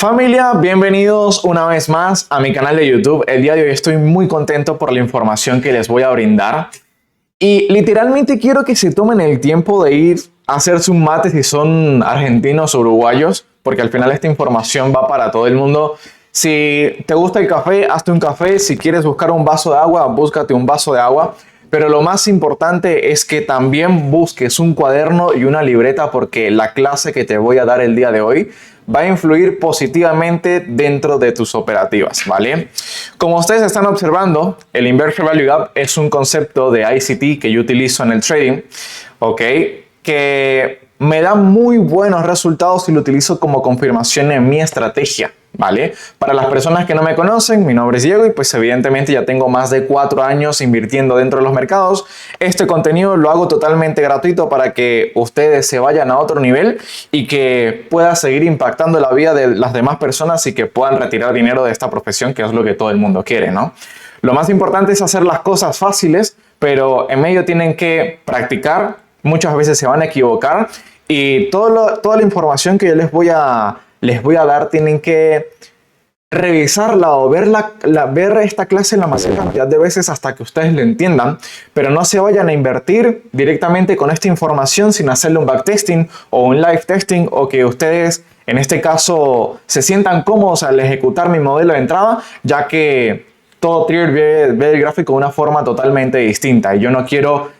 Familia, bienvenidos una vez más a mi canal de YouTube. El día de hoy estoy muy contento por la información que les voy a brindar. Y literalmente quiero que se tomen el tiempo de ir a hacerse un mate si son argentinos o uruguayos, porque al final esta información va para todo el mundo. Si te gusta el café, hazte un café. Si quieres buscar un vaso de agua, búscate un vaso de agua. Pero lo más importante es que también busques un cuaderno y una libreta, porque la clase que te voy a dar el día de hoy va a influir positivamente dentro de tus operativas, ¿vale? Como ustedes están observando, el Inverse Value Gap es un concepto de ICT que yo utilizo en el trading, ¿ok? Que me da muy buenos resultados y lo utilizo como confirmación en mi estrategia, ¿vale? Para las personas que no me conocen, mi nombre es Diego y pues evidentemente ya tengo más de 4 años invirtiendo dentro de los mercados. Este contenido lo hago totalmente gratuito para que ustedes se vayan a otro nivel y que pueda seguir impactando la vida de las demás personas y que puedan retirar dinero de esta profesión, que es lo que todo el mundo quiere, ¿no? Lo más importante es hacer las cosas fáciles, pero en medio tienen que practicar. Muchas veces se van a equivocar y toda la información que yo les voy a dar tienen que revisarla o ver esta clase la mayor cantidad de veces hasta que ustedes lo entiendan, pero no se vayan a invertir directamente con esta información sin hacerle un backtesting o un live testing, o que ustedes en este caso se sientan cómodos al ejecutar mi modelo de entrada, ya que todo trader ve el gráfico de una forma totalmente distinta y yo no quiero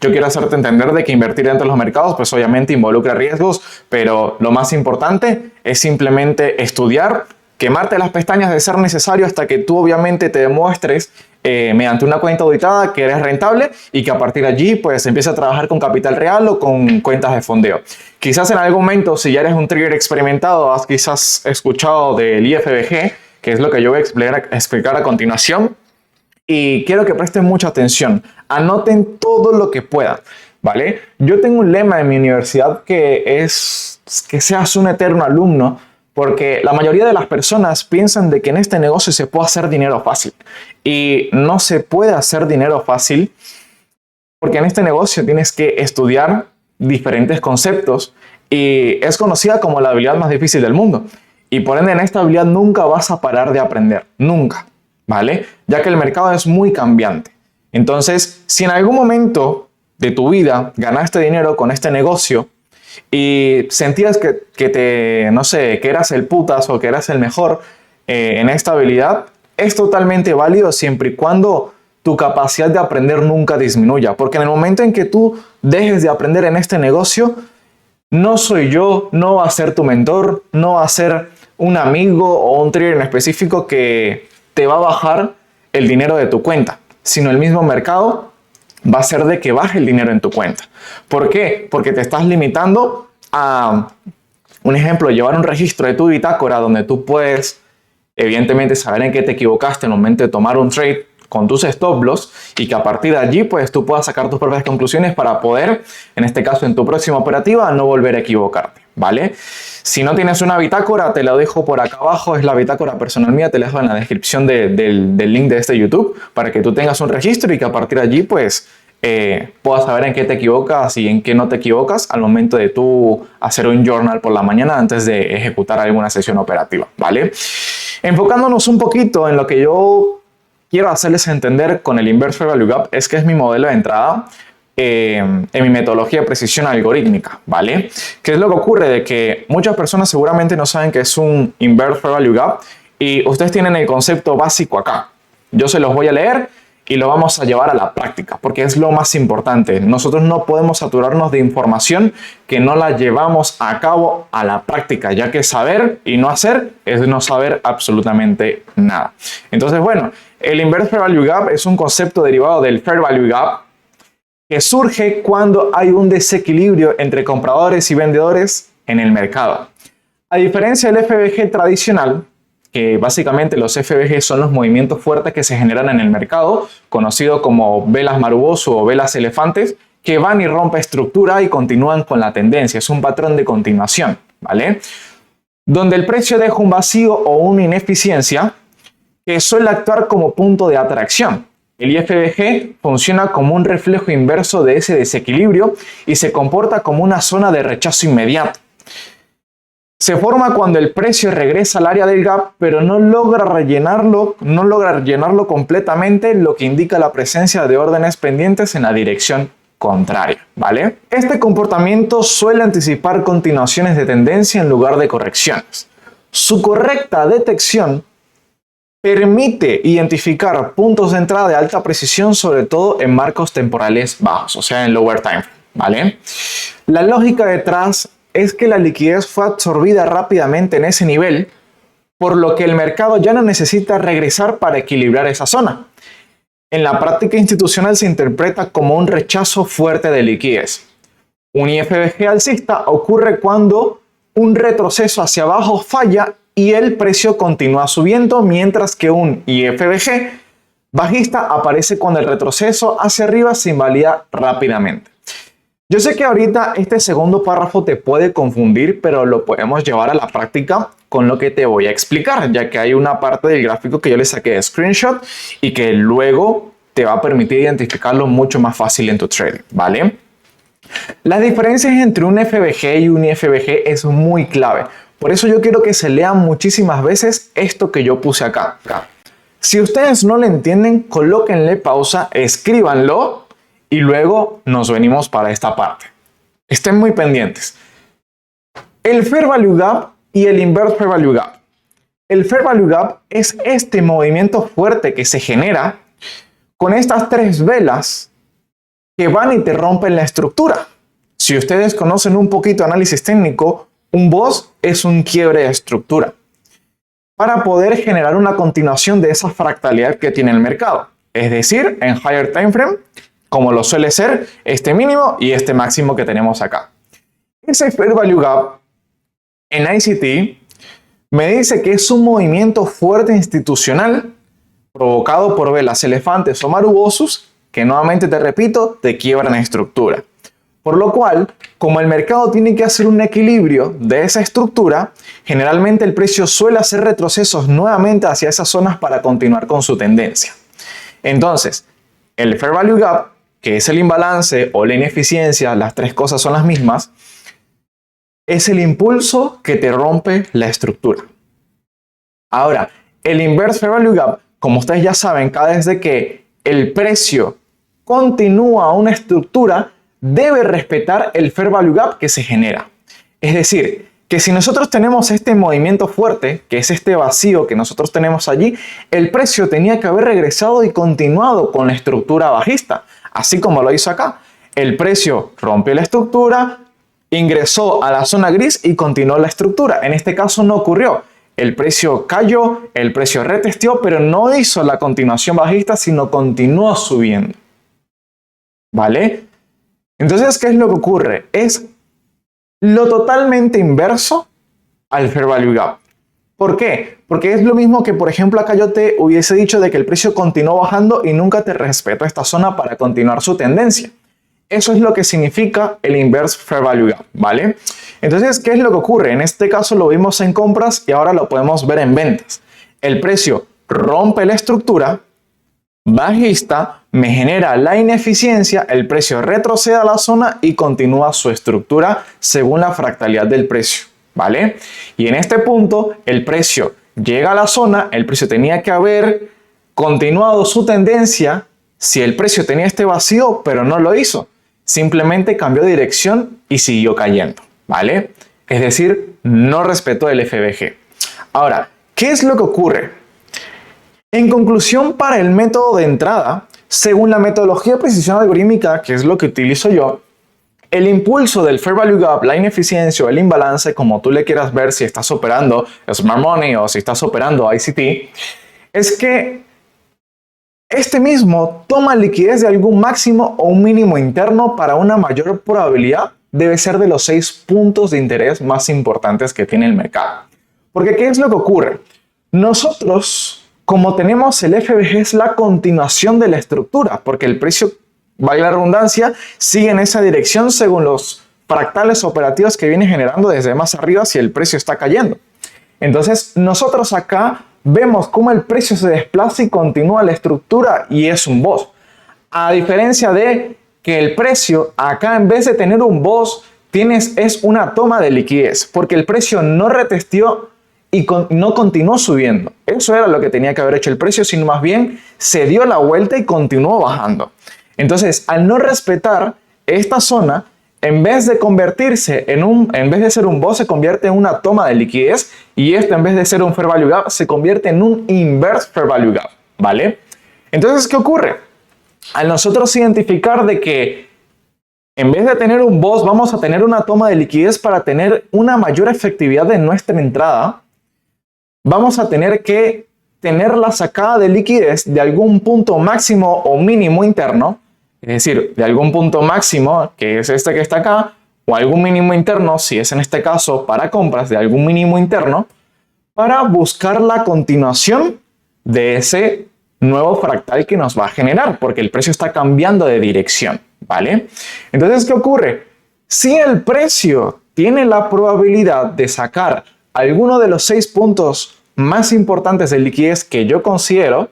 yo quiero hacerte entender de que invertir dentro de los mercados pues obviamente involucra riesgos, pero lo más importante es simplemente estudiar, quemarte las pestañas de ser necesario hasta que tú obviamente te demuestres mediante una cuenta auditada que eres rentable y que a partir de allí pues empieces a trabajar con capital real o con cuentas de fondeo. Quizás en algún momento, si ya eres un trader experimentado, has quizás escuchado del IFBG, que es lo que yo voy a explicar a continuación. Y quiero que presten mucha atención, anoten todo lo que puedan, ¿vale? Yo tengo un lema en mi universidad que es que seas un eterno alumno, porque la mayoría de las personas piensan de que en este negocio se puede hacer dinero fácil. Y no se puede hacer dinero fácil, porque en este negocio tienes que estudiar diferentes conceptos y es conocida como la habilidad más difícil del mundo. Y por ende en esta habilidad nunca vas a parar de aprender, nunca. ¿Vale? Ya que el mercado es muy cambiante. Entonces, si en algún momento de tu vida ganaste dinero con este negocio y sentías no sé, que eras el putas o que eras el mejor en esta habilidad, es totalmente válido siempre y cuando tu capacidad de aprender nunca disminuya. Porque en el momento en que tú dejes de aprender en este negocio, no soy yo, no va a ser tu mentor, no va a ser un amigo o un trader en específico que te va a bajar el dinero de tu cuenta, sino el mismo mercado va a hacer de que baje el dinero en tu cuenta. ¿Por qué? Porque te estás limitando a, un ejemplo, llevar un registro de tu bitácora donde tú puedes, evidentemente, saber en qué te equivocaste en el momento de tomar un trade con tus stop loss y que a partir de allí pues tú puedas sacar tus propias conclusiones para poder, en este caso en tu próxima operativa, no volver a equivocarte, ¿vale? Si no tienes una bitácora, te la dejo por acá abajo, es la bitácora personal mía, te la dejo en la descripción del link de este YouTube para que tú tengas un registro y que a partir de allí pues puedas saber en qué te equivocas y en qué no te equivocas al momento de tú hacer un journal por la mañana antes de ejecutar alguna sesión operativa, ¿vale? Enfocándonos un poquito en lo que yo quiero hacerles entender con el Inverse Value Gap, es que es mi modelo de entrada en mi metodología de precisión algorítmica, ¿vale? ¿Qué es lo que ocurre? De que muchas personas seguramente no saben qué es un Inverse Value Gap y ustedes tienen el concepto básico acá. Yo se los voy a leer y lo vamos a llevar a la práctica, porque es lo más importante. Nosotros no podemos saturarnos de información que no la llevamos a cabo a la práctica, ya que saber y no hacer es no saber absolutamente nada. Entonces, bueno, el Inverse Value Gap es un concepto derivado del Fair Value Gap que surge cuando hay un desequilibrio entre compradores y vendedores en el mercado. A diferencia del FVG tradicional, que básicamente los FVG son los movimientos fuertes que se generan en el mercado, conocido como velas Marubozu o velas elefantes, que van y rompen estructura y continúan con la tendencia. Es un patrón de continuación, ¿vale? Donde el precio deja un vacío o una ineficiencia que suele actuar como punto de atracción. El IFBG funciona como un reflejo inverso de ese desequilibrio y se comporta como una zona de rechazo inmediato. Se forma cuando el precio regresa al área del gap, pero no logra llenarlo completamente, lo que indica la presencia de órdenes pendientes en la dirección contraria, ¿vale? Este comportamiento suele anticipar continuaciones de tendencia en lugar de correcciones. Su correcta detección permite identificar puntos de entrada de alta precisión, sobre todo en marcos temporales bajos, o sea, en lower time frame, ¿vale? La lógica detrás es que la liquidez fue absorbida rápidamente en ese nivel, por lo que el mercado ya no necesita regresar para equilibrar esa zona. En la práctica institucional se interpreta como un rechazo fuerte de liquidez. Un IFBG alcista ocurre cuando un retroceso hacia abajo falla y el precio continúa subiendo, mientras que un IFBG bajista aparece cuando el retroceso hacia arriba se invalida rápidamente. Yo sé que ahorita este segundo párrafo te puede confundir, pero lo podemos llevar a la práctica con lo que te voy a explicar, ya que hay una parte del gráfico que yo le saqué de screenshot y que luego te va a permitir identificarlo mucho más fácil en tu trading, ¿vale? Las diferencias entre un FBG y un IFBG es muy clave. Por eso yo quiero que se lean muchísimas veces esto que yo puse acá. Si ustedes no lo entienden, colóquenle pausa, escríbanlo y luego nos venimos para esta parte. Estén muy pendientes. El Fair Value Gap y el Inverse Fair Value Gap. El Fair Value Gap es este movimiento fuerte que se genera con estas tres velas que van y te rompen la estructura. Si ustedes conocen un poquito de análisis técnico, un BOS es un quiebre de estructura para poder generar una continuación de esa fractalidad que tiene el mercado. Es decir, en higher time frame, como lo suele ser este mínimo y este máximo que tenemos acá. Ese Fair Value Gap en ICT me dice que es un movimiento fuerte institucional provocado por velas elefantes o marubosos que, nuevamente te repito, te quiebran estructura. Por lo cual, como el mercado tiene que hacer un equilibrio de esa estructura, generalmente el precio suele hacer retrocesos nuevamente hacia esas zonas para continuar con su tendencia. Entonces, el Fair Value Gap, que es el imbalance o la ineficiencia, las tres cosas son las mismas, es el impulso que te rompe la estructura. Ahora, el Inverse Fair Value Gap, como ustedes ya saben, cada vez que el precio continúa una estructura, debe respetar el Fair Value Gap que se genera. Es decir, que si nosotros tenemos este movimiento fuerte, que es este vacío que nosotros tenemos allí, el precio tenía que haber regresado y continuado con la estructura bajista, así como lo hizo acá. El precio rompió la estructura, ingresó a la zona gris y continuó la estructura. En este caso no ocurrió. El precio cayó, el precio retesteó, pero no hizo la continuación bajista, sino continuó subiendo. ¿Vale? Entonces, ¿qué es lo que ocurre? Es lo totalmente inverso al Fair Value Gap. ¿Por qué? Porque es lo mismo que, por ejemplo, acá yo te hubiese dicho de que el precio continuó bajando y nunca te respetó esta zona para continuar su tendencia. Eso es lo que significa el Inverse Fair Value Gap, ¿vale? Entonces, ¿qué es lo que ocurre? En este caso lo vimos en compras y ahora lo podemos ver en ventas. El precio rompe la estructura bajista, me genera la ineficiencia, el precio retrocede a la zona y continúa su estructura según la fractalidad del precio, ¿vale? Y en este punto, el precio llega a la zona, el precio tenía que haber continuado su tendencia si el precio tenía este vacío, pero no lo hizo. Simplemente cambió de dirección y siguió cayendo, ¿vale? Es decir, no respetó el FBG. Ahora, ¿qué es lo que ocurre? En conclusión, para el método de entrada, según la metodología de precisión algorítmica, que es lo que utilizo yo, el impulso del Fair Value Gap, la ineficiencia o el imbalance, como tú le quieras ver si estás operando Smart Money o si estás operando ICT, es que este mismo toma liquidez de algún máximo o un mínimo interno para una mayor probabilidad debe ser de los 6 puntos de interés más importantes que tiene el mercado. Porque ¿qué es lo que ocurre? Nosotros, como tenemos el FBG, es la continuación de la estructura, porque el precio, valga la redundancia, sigue en esa dirección según los fractales operativos que viene generando desde más arriba si el precio está cayendo. Entonces, nosotros acá vemos cómo el precio se desplaza y continúa la estructura y es un BOS. A diferencia de que el precio acá, en vez de tener un BOS, es una toma de liquidez, porque el precio no retesteó y no continuó subiendo. Eso era lo que tenía que haber hecho el precio, sino más bien se dio la vuelta y continuó bajando. Entonces, al no respetar esta zona, en vez de convertirse en vez de ser un BOS, se convierte en una toma de liquidez, y esto, en vez de ser un Fair Value Gap, se convierte en un Inverse Fair Value Gap, ¿vale? Entonces, ¿qué ocurre? Al nosotros identificar de que en vez de tener un BOS, vamos a tener una toma de liquidez para tener una mayor efectividad de nuestra entrada, vamos a tener que tener la sacada de liquidez de algún punto máximo o mínimo interno, es decir, de algún punto máximo, que es este que está acá, o algún mínimo interno, si es en este caso para compras, de algún mínimo interno, para buscar la continuación de ese nuevo fractal que nos va a generar, porque el precio está cambiando de dirección, ¿vale? Entonces, ¿qué ocurre? Si el precio tiene la probabilidad de sacar alguno de los 6 puntos más importantes de liquidez que yo considero,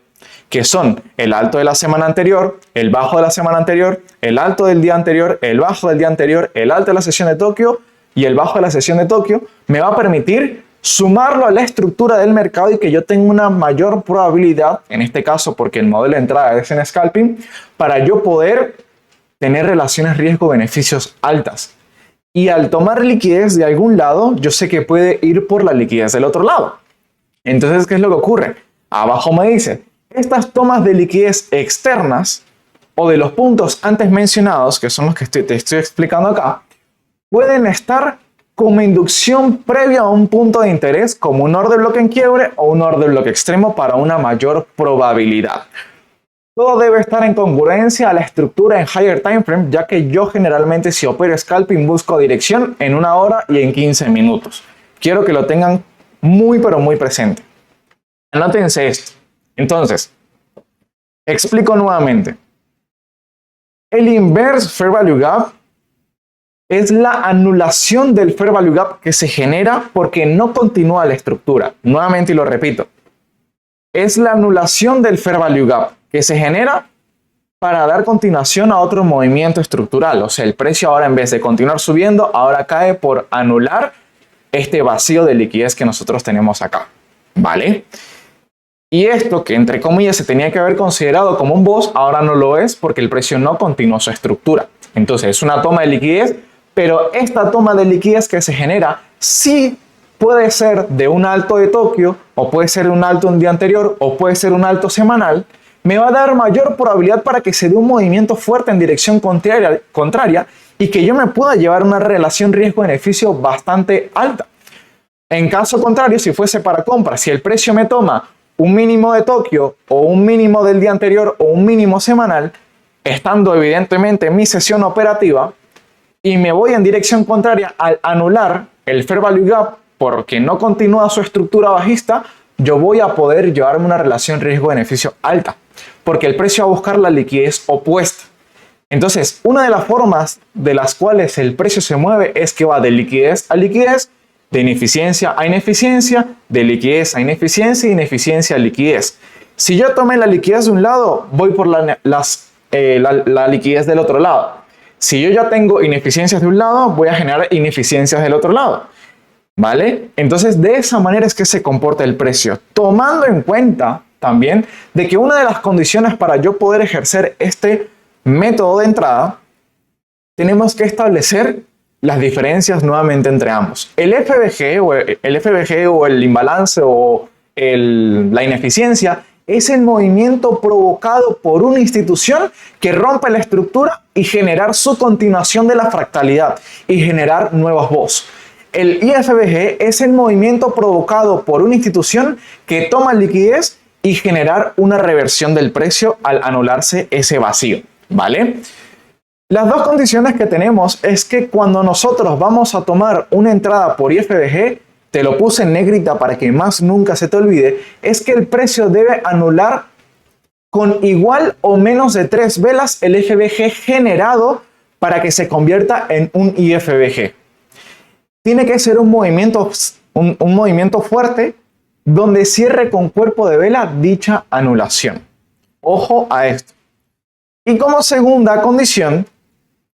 que son el alto de la semana anterior, el bajo de la semana anterior, el alto del día anterior, el bajo del día anterior, el alto de la sesión de Tokio y el bajo de la sesión de Tokio, me va a permitir sumarlo a la estructura del mercado y que yo tenga una mayor probabilidad, en este caso porque el modelo de entrada es en scalping, para yo poder tener relaciones riesgo-beneficios altas. Y al tomar liquidez de algún lado, yo sé que puede ir por la liquidez del otro lado. Entonces, ¿qué es lo que ocurre? Abajo me dice, estas tomas de liquidez externas o de los puntos antes mencionados, que son los que te estoy explicando acá, pueden estar como inducción previa a un punto de interés, como un order block en quiebre o un order block extremo para una mayor probabilidad. Todo debe estar en congruencia a la estructura en higher time frame, ya que yo generalmente, si opero scalping, busco dirección en 1 hora y en 15 minutos. Quiero que lo tengan muy pero muy presente. Anótense esto. Entonces, explico nuevamente. El Inverse Fair Value Gap es la anulación del Fair Value Gap que se genera porque no continúa la estructura. Nuevamente, y lo repito, es la anulación del Fair Value Gap que se genera para dar continuación a otro movimiento estructural. O sea, el precio ahora, en vez de continuar subiendo, ahora cae por anular este vacío de liquidez que nosotros tenemos acá, ¿vale? Y esto, que entre comillas se tenía que haber considerado como un BOS, ahora no lo es porque el precio no continuó su estructura. Entonces es una toma de liquidez, pero esta toma de liquidez que se genera sí puede ser de un alto de Tokio, o puede ser un alto un día anterior, o puede ser un alto semanal, me va a dar mayor probabilidad para que se dé un movimiento fuerte en dirección contraria y que yo me pueda llevar una relación riesgo-beneficio bastante alta. En caso contrario, si fuese para compra, si el precio me toma un mínimo de Tokio o un mínimo del día anterior o un mínimo semanal, estando evidentemente en mi sesión operativa, y me voy en dirección contraria al anular el Fair Value Gap porque no continúa su estructura bajista, yo voy a poder llevarme una relación riesgo-beneficio alta, porque el precio va a buscar la liquidez opuesta. Entonces, una de las formas de las cuales el precio se mueve es que va de liquidez a liquidez, de ineficiencia a ineficiencia, de liquidez a ineficiencia y ineficiencia a liquidez. Si yo tomé la liquidez de un lado, voy por la liquidez del otro lado. Si yo ya tengo ineficiencias de un lado, voy a generar ineficiencias del otro lado, ¿vale? Entonces, de esa manera es que se comporta el precio, tomando en cuenta también de que una de las condiciones para yo poder ejercer este método de entrada, tenemos que establecer las diferencias nuevamente entre ambos. El FVG o el imbalance o la ineficiencia es el movimiento provocado por una institución que rompe la estructura y generar su continuación de la fractalidad y generar nuevos BOS. El IFVG es el movimiento provocado por una institución que toma liquidez y generar una reversión del precio al anularse ese vacío, ¿vale? Las dos condiciones que tenemos es que cuando nosotros vamos a tomar una entrada por IFVG, te lo puse en negrita para que más nunca se te olvide, es que el precio debe anular con igual o menos de 3 velas el FVG generado para que se convierta en un IFVG. Tiene que ser un movimiento fuerte donde cierre con cuerpo de vela dicha anulación. Ojo a esto. Y como segunda condición,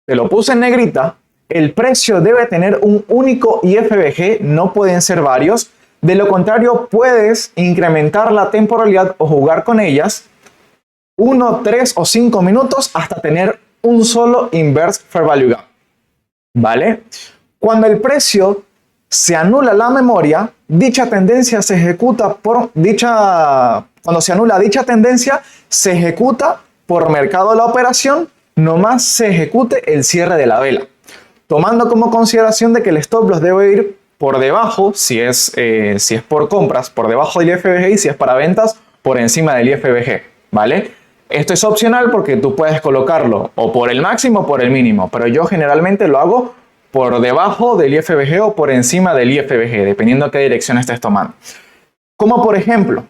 te lo puse en negrita, el precio debe tener un único IFBG, no pueden ser varios. De lo contrario, puedes incrementar la temporalidad o jugar con ellas 1, 3 o 5 minutos hasta tener un solo Inverse Fair Value Gap. ¿Vale? Cuando el precio se anula la memoria, dicha tendencia se ejecuta cuando se anula dicha tendencia, se ejecuta por mercado la operación, nomás se ejecute el cierre de la vela, tomando como consideración de que el stop loss debe ir por debajo, si es por compras, por debajo del IFBG, y si es para ventas, por encima del IFBG, ¿vale? Esto es opcional porque tú puedes colocarlo o por el máximo o por el mínimo, pero yo generalmente lo hago por debajo del IFBG o por encima del IFBG, dependiendo de qué dirección estés tomando. Como por ejemplo,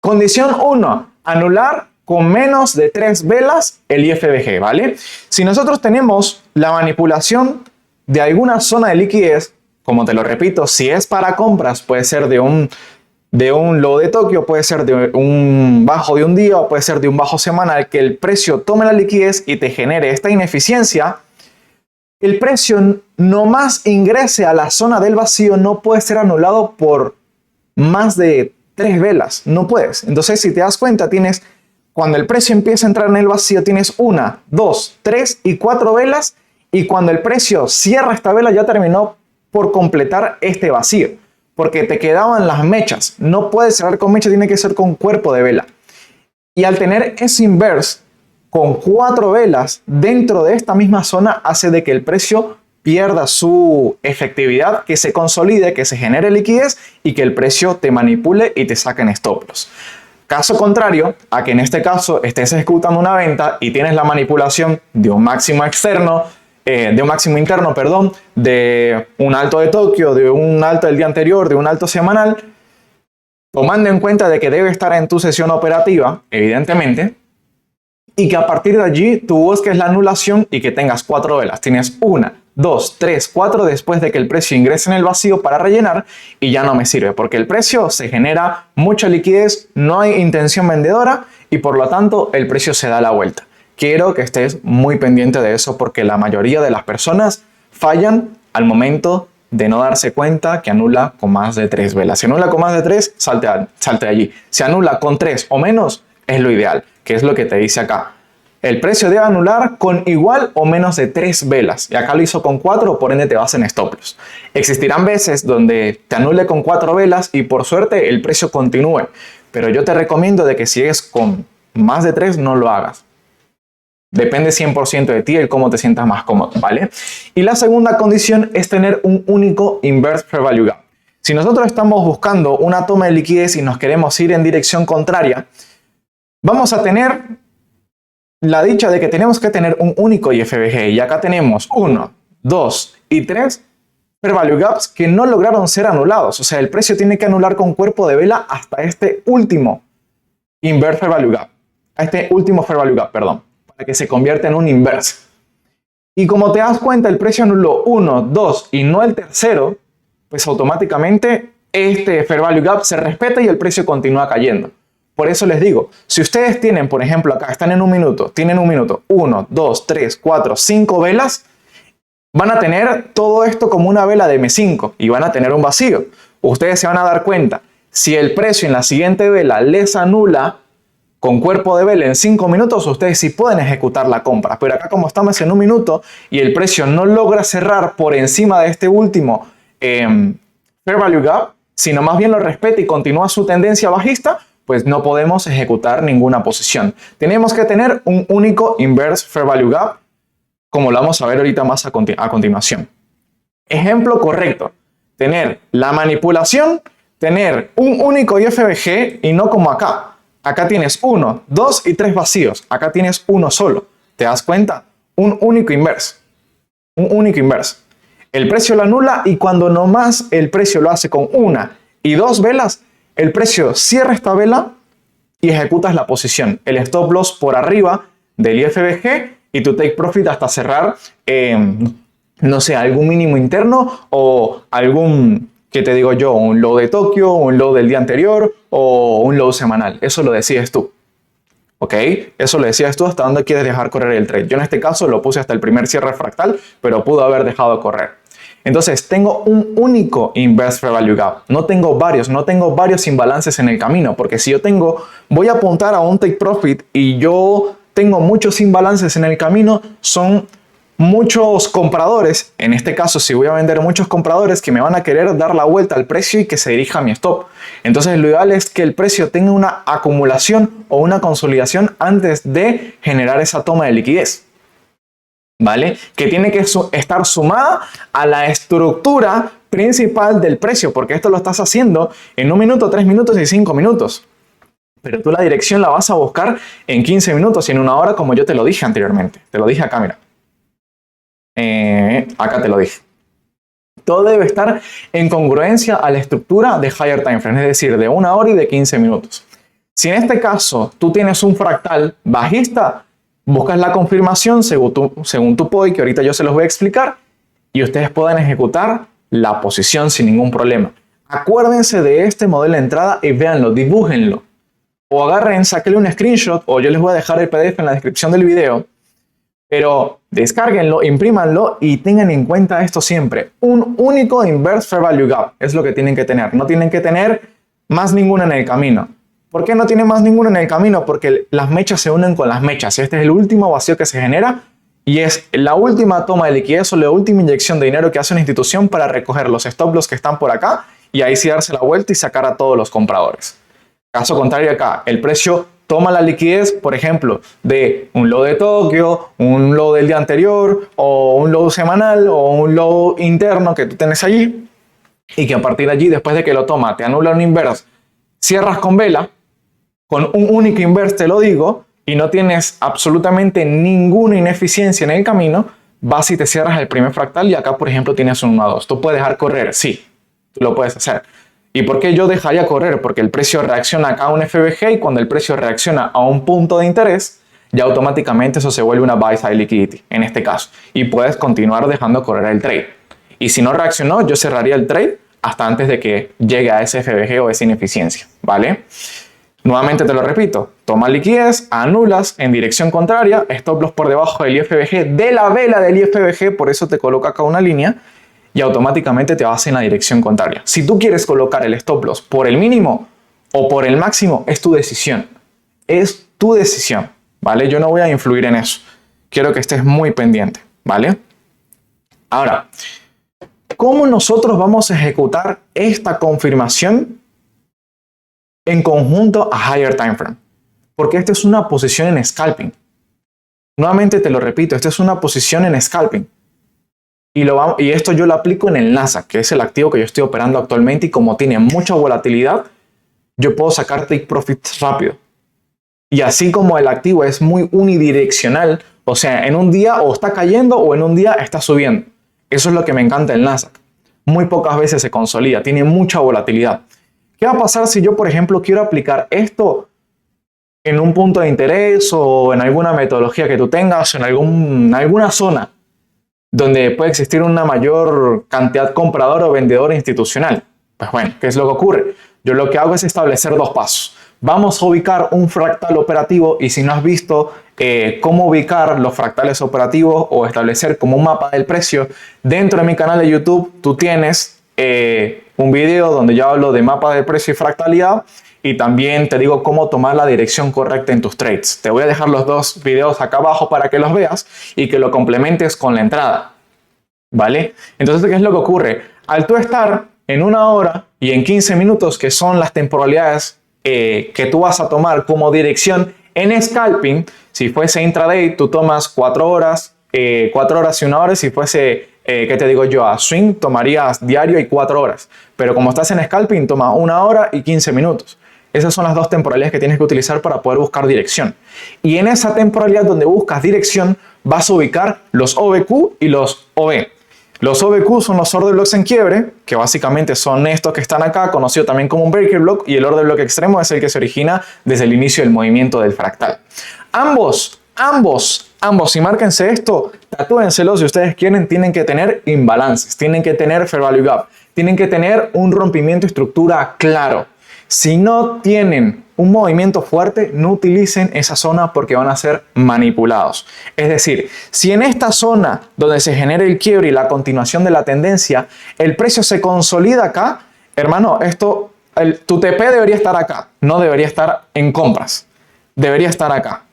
condición 1, anular con menos de 3 velas el IFBG, ¿vale? Si nosotros tenemos la manipulación de alguna zona de liquidez, como te lo repito, si es para compras, puede ser de un low de Tokio, puede ser de un bajo de un día o puede ser de un bajo semanal, que el precio tome la liquidez y te genere esta ineficiencia. El precio nomás ingrese a la zona del vacío no puede ser anulado por más de 3 velas, no puedes. Entonces, si te das cuenta, cuando el precio empieza a entrar en el vacío, tienes 1, 2, 3 y 4 velas, y cuando el precio cierra esta vela ya terminó por completar este vacío, porque te quedaban las mechas. No puedes cerrar con mecha, tiene que ser con cuerpo de vela. Y al tener ese inverse con 4 velas dentro de esta misma zona, hace de que el precio pierda su efectividad, que se consolide, que se genere liquidez y que el precio te manipule y te saque en stop loss. Caso contrario a que en este caso estés ejecutando una venta y tienes la manipulación de un máximo externo, de un máximo interno, perdón, de un alto de Tokio, de un alto del día anterior, de un alto semanal, tomando en cuenta de que debe estar en tu sesión operativa, evidentemente, y que a partir de allí tú busques la anulación y que tengas 4 velas. Tienes 1, 2, 3, 4 después de que el precio ingrese en el vacío para rellenar y ya no me sirve porque el precio se genera mucha liquidez, no hay intención vendedora y por lo tanto el precio se da la vuelta. Quiero que estés muy pendiente de eso porque la mayoría de las personas fallan al momento de no darse cuenta que anula con más de 3 velas. Si anula con más de 3, salte de allí. Si anula con 3 o menos, es lo ideal, que es lo que te dice acá. El precio debe anular con igual o menos de 3 velas. Y acá lo hizo con 4, por ende te vas en stop loss. Existirán veces donde te anule con 4 velas y por suerte el precio continúe. Pero yo te recomiendo de que si es con más de 3, no lo hagas. Depende 100% de ti el cómo te sientas más cómodo, ¿vale? Y la segunda condición es tener un único Inverse Fair Value Gap. Si nosotros estamos buscando una toma de liquidez y nos queremos ir en dirección contraria, vamos a tener la dicha de que tenemos que tener un único IFBG. Y acá tenemos 1, 2 y 3 Fair Value Gaps que no lograron ser anulados. O sea, el precio tiene que anular con cuerpo de vela hasta este último Inverse Fair Value Gap. A este último Fair Value Gap, perdón. Para que se convierta en un inverse. Y como te das cuenta, el precio anuló 1, 2 y no el tercero, pues automáticamente este Fair Value Gap se respeta y el precio continúa cayendo. Por eso les digo, si ustedes tienen, por ejemplo, acá están en un minuto, tienen un minuto, 1, 2, 3, 4, 5 velas, van a tener todo esto como una vela de M5 y van a tener un vacío. Ustedes se van a dar cuenta, si el precio en la siguiente vela les anula con cuerpo de vela en 5 minutos, ustedes sí pueden ejecutar la compra. Pero acá como estamos en un minuto y el precio no logra cerrar por encima de este último Fair Value Gap, sino más bien lo respeta y continúa su tendencia bajista, pues no podemos ejecutar ninguna posición. Tenemos que tener un único Inverse Fair Value Gap, como lo vamos a ver ahorita más a continuación. Ejemplo correcto. Tener la manipulación, tener un único IFBG y no como acá. Acá tienes 1, 2 y 3 vacíos. Acá tienes uno solo. ¿Te das cuenta? Un único inverse. Un único inverse. El precio lo anula y cuando nomás el precio lo hace con 1 y 2 velas, el precio cierra esta vela y ejecutas la posición. El stop loss por arriba del IFBG y tu take profit hasta cerrar, no sé, algún mínimo interno o algún, ¿qué te digo yo? Un low de Tokio, un low del día anterior o un low semanal. Eso lo decides tú. ¿Ok? Eso le decías tú hasta dónde quieres dejar correr el trade. Yo en este caso lo puse hasta el primer cierre fractal, pero pudo haber dejado correr. Entonces, tengo un único Inverse Fair Value Gap. No tengo varios imbalances en el camino, porque si voy a apuntar a un take profit y yo tengo muchos imbalances en el camino, son muchos compradores, en este caso si voy a vender muchos compradores que me van a querer dar la vuelta al precio y que se dirija a mi stop. Entonces lo ideal es que el precio tenga una acumulación o una consolidación antes de generar esa toma de liquidez, ¿vale? Que tiene que estar sumada a la estructura principal del precio, porque esto lo estás haciendo en 1 minuto, 3 minutos y 5 minutos. Pero tú la dirección la vas a buscar en 15 minutos y en 1 hora, como yo te lo dije anteriormente. Te lo dije acá, mira. Acá te lo dije. Todo debe estar en congruencia a la estructura de higher time frame, es decir, de 1 hora y de 15 minutos. Si en este caso tú tienes un fractal bajista, buscas la confirmación según tu POI, que ahorita yo se los voy a explicar, y ustedes puedan ejecutar la posición sin ningún problema. Acuérdense de este modelo de entrada y véanlo, dibújenlo. O agarren, sáquenle un screenshot, o yo les voy a dejar el PDF en la descripción del video. Pero descárguenlo, imprímanlo y tengan en cuenta esto siempre. Un único Inverse Fair Value Gap es lo que tienen que tener. No tienen que tener más ninguno en el camino. ¿Por qué no tienen más ninguno en el camino? Porque las mechas se unen con las mechas. Este es el último vacío que se genera y es la última toma de liquidez o la última inyección de dinero que hace una institución para recoger los stop loss que están por acá y ahí sí darse la vuelta y sacar a todos los compradores. Caso contrario acá, el precio toma la liquidez, por ejemplo, de un low de Tokio, un low del día anterior, o un low semanal, o un low interno que tú tienes allí, y que a partir de allí, después de que lo toma, te anula un inverse, cierras con vela, con un único inverse te lo digo, y no tienes absolutamente ninguna ineficiencia en el camino, vas y te cierras el primer fractal, y acá, por ejemplo, tienes un 1 a 2. ¿Tú puedes dejar correr? Sí, tú lo puedes hacer. ¿Y por qué yo dejaría correr? Porque el precio reacciona acá a un FVG y cuando el precio reacciona a un punto de interés, ya automáticamente eso se vuelve una buy side liquidity, en este caso. Y puedes continuar dejando correr el trade. Y si no reaccionó, yo cerraría el trade hasta antes de que llegue a ese FVG o esa ineficiencia, ¿vale? Nuevamente te lo repito, toma liquidez, anulas en dirección contraria, stop loss por debajo del IFVG, de la vela del IFVG, por eso te coloco acá una línea, y automáticamente te vas en la dirección contraria. Si tú quieres colocar el stop loss por el mínimo o por el máximo, es tu decisión. Es tu decisión, ¿vale? Yo no voy a influir en eso. Quiero que estés muy pendiente, ¿vale? Ahora, ¿cómo nosotros vamos a ejecutar esta confirmación en conjunto a higher time frame? Porque esta es una posición en scalping. Nuevamente te lo repito, esta es una posición en scalping. Y esto yo lo aplico en el Nasdaq, que es el activo que yo estoy operando actualmente y como tiene mucha volatilidad, yo puedo sacar take profits rápido. Y así como el activo es muy unidireccional, o sea, en un día o está cayendo o en un día está subiendo. Eso es lo que me encanta del Nasdaq. Muy pocas veces se consolida, tiene mucha volatilidad. ¿Qué va a pasar si yo, por ejemplo, quiero aplicar esto en un punto de interés o en alguna metodología que tú tengas, en alguna zona donde puede existir una mayor cantidad comprador o vendedor institucional? Pues bueno, ¿qué es lo que ocurre? Yo lo que hago es establecer 2 pasos. Vamos a ubicar un fractal operativo y si no has visto cómo ubicar los fractales operativos o establecer como un mapa del precio, dentro de mi canal de YouTube tú tienes un video donde yo hablo de mapa de precio y fractalidad y también te digo cómo tomar la dirección correcta en tus trades. Te voy a dejar los 2 videos acá abajo para que los veas y que lo complementes con la entrada, ¿vale? Entonces, ¿qué es lo que ocurre? Al tú estar en 1 hora y en 15 minutos, que son las temporalidades que tú vas a tomar como dirección en scalping, si fuese intraday, tú tomas 4 horas, 4 horas y 1 hora. Si fuese, ¿qué te digo yo? A swing, tomarías diario y 4 horas. Pero como estás en scalping, tomas 1 hora y 15 minutos. Esas son las 2 temporalidades que tienes que utilizar para poder buscar dirección. Y en esa temporalidad donde buscas dirección, vas a ubicar los OBQ y los OB. Los OBQ son los order blocks en quiebre, que básicamente son estos que están acá, conocido también como un breaker block, y el order block extremo es el que se origina desde el inicio del movimiento del fractal. Ambos, y márquense esto, tatúenselo si ustedes quieren, tienen que tener imbalances, tienen que tener fair value gap, tienen que tener un rompimiento de estructura claro. Si no tienen un movimiento fuerte, no utilicen esa zona porque van a ser manipulados. Es decir, si en esta zona donde se genera el quiebre y la continuación de la tendencia, el precio se consolida acá, hermano, tu TP debería estar acá, no debería estar en compras, debería estar acá,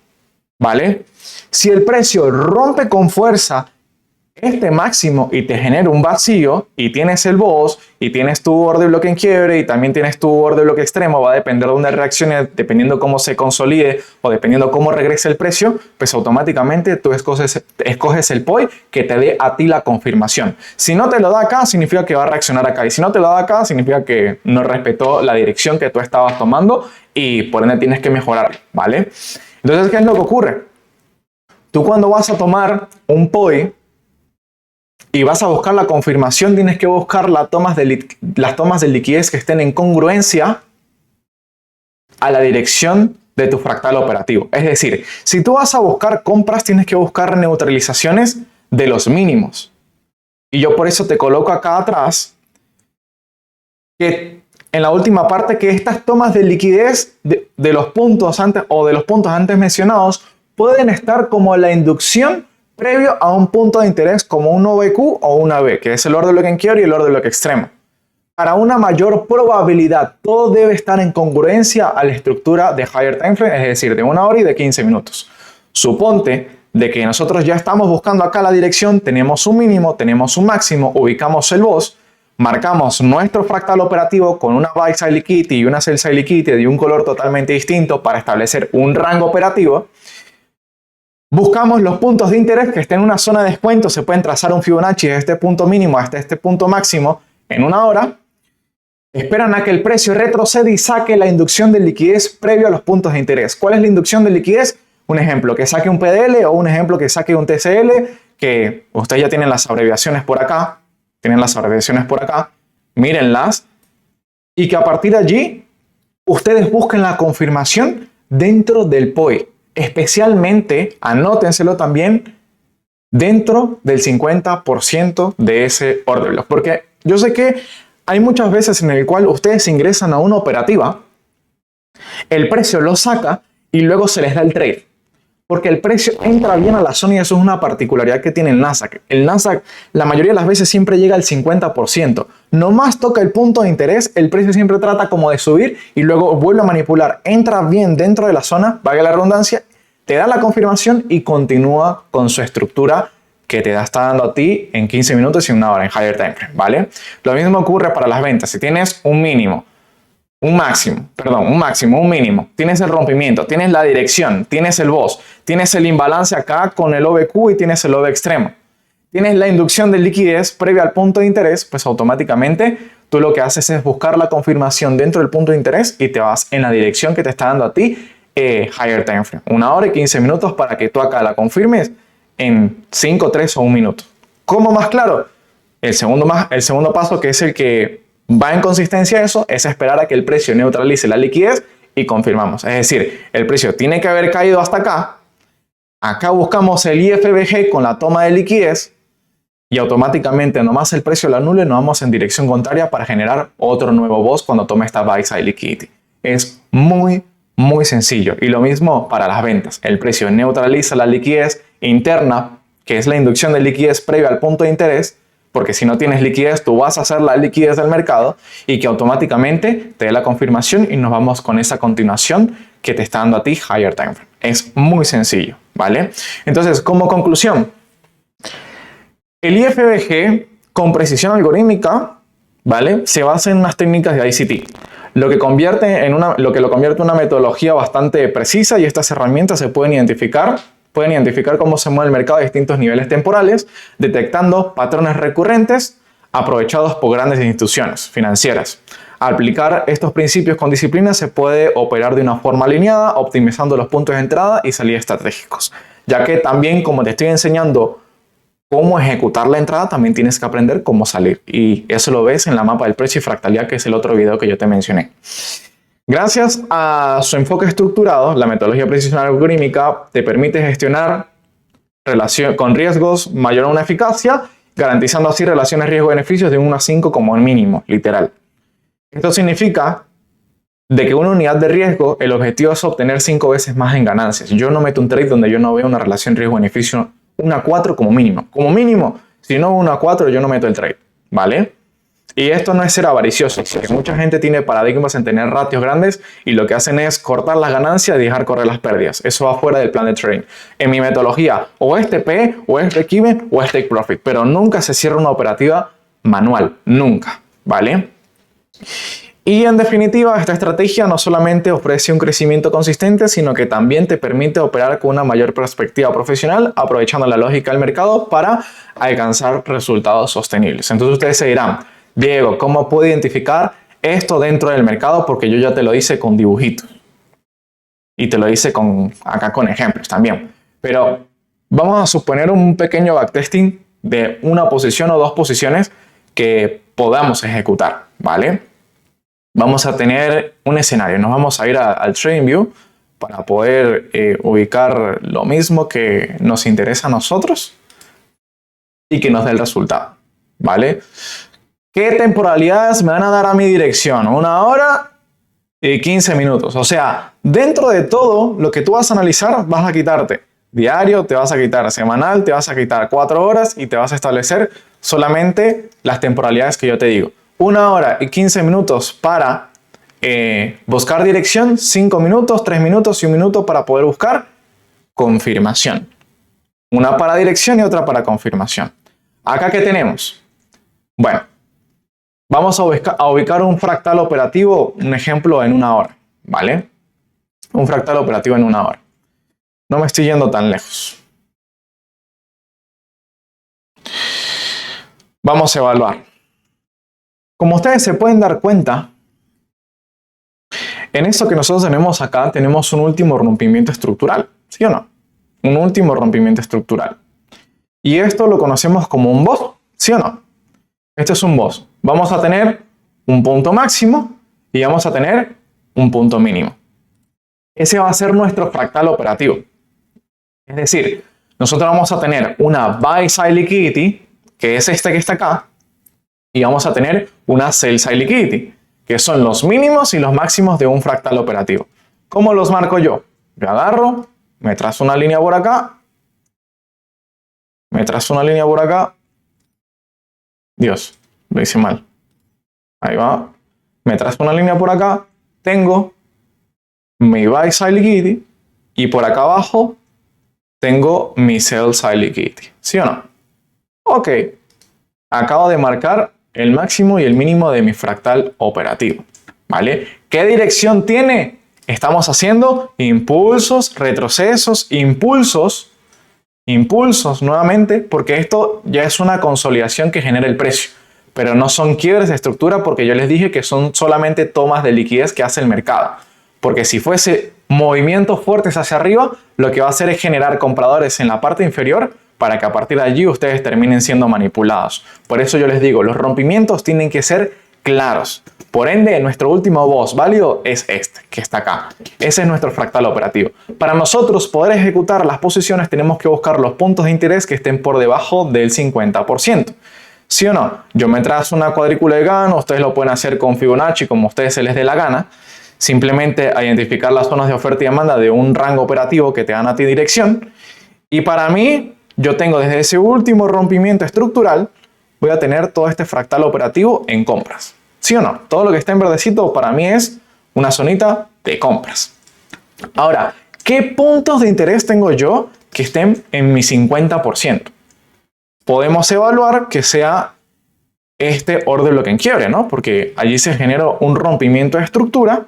¿vale? Si el precio rompe con fuerza este máximo y te genera un vacío y tienes el BOS y tienes tu borde bloque en quiebre y también tienes tu borde bloque extremo, va a depender de dónde reaccione, dependiendo cómo se consolide o dependiendo cómo regrese el precio, pues automáticamente tú escoges el POI que te dé a ti la confirmación. Si no te lo da acá, significa que va a reaccionar acá, y si no te lo da acá, significa que no respetó la dirección que tú estabas tomando y por ende tienes que mejorar, ¿vale? Entonces, ¿qué es lo que ocurre? Tú cuando vas a tomar un POI y vas a buscar la confirmación, tienes que buscar las tomas de liquidez que estén en congruencia a la dirección de tu fractal operativo. Es decir, si tú vas a buscar compras, tienes que buscar neutralizaciones de los mínimos. Y yo por eso te coloco acá atrás que en la última parte que estas tomas de liquidez de los puntos antes mencionados pueden estar como la inducción previo a un punto de interés como un OBQ o una B, que es el orden bloque en quiebre y el orden bloque extremo. Para una mayor probabilidad, todo debe estar en congruencia a la estructura de higher time frame, es decir, de 1 hora y de 15 minutos. Suponte de que nosotros ya estamos buscando acá la dirección, tenemos un mínimo, tenemos un máximo, ubicamos el BOS, marcamos nuestro fractal operativo con una buy side liquidity y una sell side liquidity de un color totalmente distinto para establecer un rango operativo. Buscamos los puntos de interés que estén en una zona de descuento, se pueden trazar un Fibonacci de este punto mínimo hasta este punto máximo en 1 hora. Esperan a que el precio retroceda y saque la inducción de liquidez previo a los puntos de interés. ¿Cuál es la inducción de liquidez? Un ejemplo, que saque un PDL o un ejemplo que saque un TCL, que ustedes ya tienen las abreviaciones por acá, mírenlas, y que a partir de allí ustedes busquen la confirmación dentro del POI. Especialmente, anótenselo también, dentro del 50% de ese order block. Porque yo sé que hay muchas veces en el cual ustedes ingresan a una operativa, el precio lo saca y luego se les da el trade. Porque el precio entra bien a la zona y eso es una particularidad que tiene el Nasdaq. El Nasdaq la mayoría de las veces siempre llega al 50%. Nomás toca el punto de interés, el precio siempre trata como de subir y luego vuelve a manipular. Entra bien dentro de la zona, valga la redundancia, te da la confirmación y continúa con su estructura que te está dando a ti en 15 minutos y 1 hora en higher time frame, ¿vale? Lo mismo ocurre para las ventas. Si tienes un mínimo, un máximo, un mínimo, tienes el rompimiento, tienes la dirección, tienes el BOS, tienes el imbalance acá con el OBQ y tienes el OB extremo, tienes la inducción de liquidez previa al punto de interés, pues automáticamente tú lo que haces es buscar la confirmación dentro del punto de interés y te vas en la dirección que te está dando a ti higher time frame, 1 hora y 15 minutos para que tú acá la confirmes en 5, 3 o 1 minuto. ¿Cómo más claro? El segundo paso, que es el que va en consistencia a eso, es esperar a que el precio neutralice la liquidez y confirmamos. Es decir, el precio tiene que haber caído hasta acá. Acá buscamos el IFBG con la toma de liquidez y automáticamente nomás el precio lo anule, nos vamos en dirección contraria para generar otro nuevo BOS cuando tome esta buy side liquidity. Es muy sencillo. Y lo mismo para las ventas. El precio neutraliza la liquidez interna, que es la inducción de liquidez previa al punto de interés, porque si no tienes liquidez, tú vas a hacer la liquidez del mercado y que automáticamente te dé la confirmación y nos vamos con esa continuación que te está dando a ti higher time frame. Es muy sencillo, ¿vale? Entonces, como conclusión, el IFBG con precisión algorítmica, ¿vale? Se basa en unas técnicas de ICT, lo que lo convierte en una metodología bastante precisa, y estas herramientas se pueden identificar cómo se mueve el mercado a distintos niveles temporales, detectando patrones recurrentes aprovechados por grandes instituciones financieras. Al aplicar estos principios con disciplina se puede operar de una forma alineada, optimizando los puntos de entrada y salida estratégicos. Ya que también, como te estoy enseñando cómo ejecutar la entrada, también tienes que aprender cómo salir. Y eso lo ves en la mapa del precio y fractalidad, que es el otro video que yo te mencioné. Gracias a su enfoque estructurado, la metodología precisional algorítmica te permite gestionar con riesgos mayor a una eficacia, garantizando así relaciones riesgo-beneficios de 1 a 5 como el mínimo, literal. Esto significa de que una unidad de riesgo, el objetivo es obtener 5 veces más en ganancias. Yo no meto un trade donde yo no veo una relación riesgo-beneficio 1 a 4 como mínimo. Como mínimo, si no 1 a 4, yo no meto el trade, ¿vale? Y esto no es ser avaricioso, porque mucha gente tiene paradigmas en tener ratios grandes y lo que hacen es cortar las ganancias y dejar correr las pérdidas. Eso va fuera del plan de trading. En mi metodología, o es TP, o es break-even, o es take profit, pero nunca se cierra una operativa manual, nunca, ¿vale? Y en definitiva, esta estrategia no solamente ofrece un crecimiento consistente, sino que también te permite operar con una mayor perspectiva profesional, aprovechando la lógica del mercado para alcanzar resultados sostenibles. Entonces ustedes se dirán, Diego, ¿cómo puedo identificar esto dentro del mercado? Porque yo ya te lo hice con dibujitos. Y te lo hice acá con ejemplos también. Pero vamos a suponer un pequeño backtesting de una posición o dos posiciones que podamos ejecutar, ¿vale? Vamos a tener un escenario. Nos vamos a ir al TradingView para poder ubicar lo mismo que nos interesa a nosotros y que nos dé el resultado, ¿vale? ¿Qué temporalidades me van a dar a mi dirección? 1 hora y 15 minutos. O sea, dentro de todo lo que tú vas a analizar, vas a quitarte diario, te vas a quitar semanal, te vas a quitar 4 horas y te vas a establecer solamente las temporalidades que yo te digo. 1 hora y 15 minutos para buscar dirección, 5 minutos, 3 minutos y 1 minuto para poder buscar confirmación. Una para dirección y otra para confirmación. ¿Acá qué tenemos? Bueno, vamos a ubicar un fractal operativo, un ejemplo en 1 hora, ¿vale? Un fractal operativo en 1 hora. No me estoy yendo tan lejos. Vamos a evaluar. Como ustedes se pueden dar cuenta, en esto que nosotros tenemos acá, tenemos un último rompimiento estructural, ¿sí o no? Un último rompimiento estructural. Y esto lo conocemos como un BOS, ¿sí o no? Este es un BOS. Vamos a tener un punto máximo y vamos a tener un punto mínimo. Ese va a ser nuestro fractal operativo. Es decir, nosotros vamos a tener una buy side liquidity, que es este que está acá, y vamos a tener una sell side liquidity, que son los mínimos y los máximos de un fractal operativo. ¿Cómo los marco yo? Yo agarro, me trazo una línea por acá, me trazo una línea por acá. Dios, lo hice mal. Ahí va. Me trazo una línea por acá, tengo mi buy side liquidity y por acá abajo tengo mi sell side liquidity. ¿Sí o no? Ok. Acabo de marcar el máximo y el mínimo de mi fractal operativo, ¿vale? ¿Qué dirección tiene? Estamos haciendo impulsos, retrocesos, impulsos nuevamente, porque esto ya es una consolidación que genera el precio, pero no son quiebres de estructura porque yo les dije que son solamente tomas de liquidez que hace el mercado, porque si fuese movimientos fuertes hacia arriba, lo que va a hacer es generar compradores en la parte inferior para que a partir de allí ustedes terminen siendo manipulados. Por eso yo les digo, los rompimientos tienen que ser claros. Por ende, nuestro último BOS válido es este, que está acá. Ese es nuestro fractal operativo. Para nosotros poder ejecutar las posiciones tenemos que buscar los puntos de interés que estén por debajo del 50%. ¿Sí o no? Yo me trazo una cuadrícula de Gann, ustedes lo pueden hacer con Fibonacci como a ustedes se les dé la gana. Simplemente identificar las zonas de oferta y demanda de un rango operativo que te dan a ti dirección. Y para mí, yo tengo desde ese último rompimiento estructural, voy a tener todo este fractal operativo en compras. ¿Sí o no? Todo lo que está en verdecito para mí es una zonita de compras. Ahora, ¿qué puntos de interés tengo yo que estén en mi 50%? Podemos evaluar que sea este order block en quiebre, ¿no? Porque allí se generó un rompimiento de estructura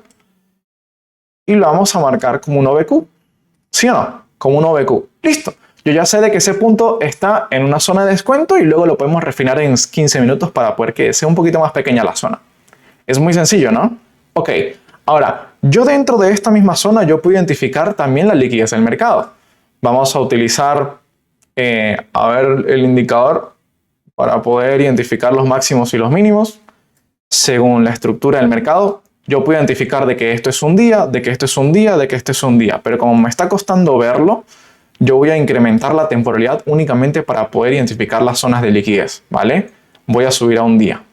y lo vamos a marcar como un OBQ. ¿Sí o no? Como un OBQ. Listo. Yo ya sé de que ese punto está en una zona de descuento y luego lo podemos refinar en 15 minutos para poder que sea un poquito más pequeña la zona. Es muy sencillo, ¿no? Ok, ahora, yo dentro de esta misma zona yo puedo identificar también la liquidez del mercado. Vamos a utilizar, a ver, el indicador para poder identificar los máximos y los mínimos. Según la estructura del mercado, yo puedo identificar de que esto es un día, de que esto es un día, de que esto es un día. Pero como me está costando verlo, yo voy a incrementar la temporalidad únicamente para poder identificar las zonas de liquidez, ¿vale? Voy a subir a un día.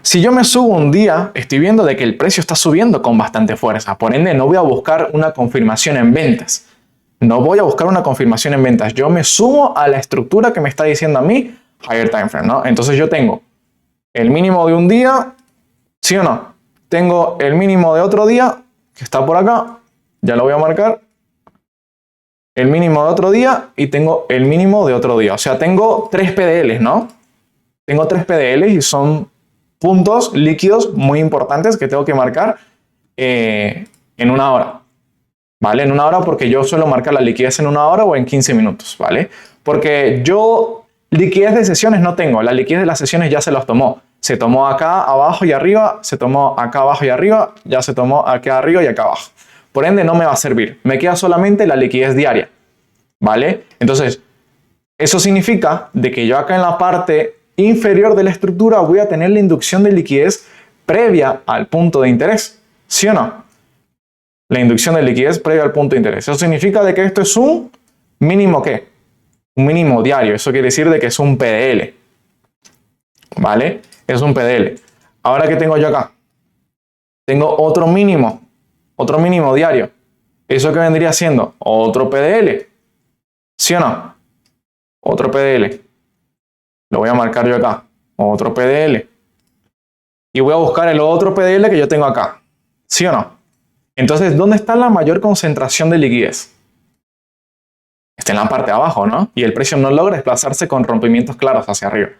Si yo me subo un día, estoy viendo de que el precio está subiendo con bastante fuerza. Por ende, no voy a buscar una confirmación en ventas. No voy a buscar una confirmación en ventas. Yo me subo a la estructura que me está diciendo a mí higher time frame, ¿no? Entonces yo tengo el mínimo de un día, ¿sí o no? Tengo el mínimo de otro día, que está por acá. Ya lo voy a marcar. El mínimo de otro día y tengo el mínimo de otro día. O sea, tengo 3 PDLs, ¿no? Tengo 3 PDLs y son puntos líquidos muy importantes que tengo que marcar en una hora, ¿vale? En una hora porque yo suelo marcar la liquidez en una hora o en 15 minutos, ¿vale? Porque yo liquidez de sesiones no tengo, la liquidez de las sesiones ya se los tomó. Se tomó acá abajo y arriba, se tomó acá abajo y arriba, ya se tomó acá arriba y acá abajo. Por ende no me va a servir, me queda solamente la liquidez diaria, ¿vale? Entonces, eso significa de que yo acá en la parte inferior de la estructura voy a tener la inducción de liquidez previa al punto de interés, ¿sí o no? La inducción de liquidez previa al punto de interés. Eso significa de que esto es un mínimo ¿qué? Un mínimo diario. Eso quiere decir de que es un PDL, ¿vale? Es un PDL. Ahora, ¿qué tengo yo acá? Tengo otro mínimo diario. ¿Eso qué vendría siendo? Otro PDL, ¿sí o no? Otro PDL. Lo voy a marcar yo acá. Otro PDL. Y voy a buscar el otro PDL que yo tengo acá. ¿Sí o no? Entonces, ¿dónde está la mayor concentración de liquidez? Está en la parte de abajo, ¿no? Y el precio no logra desplazarse con rompimientos claros hacia arriba.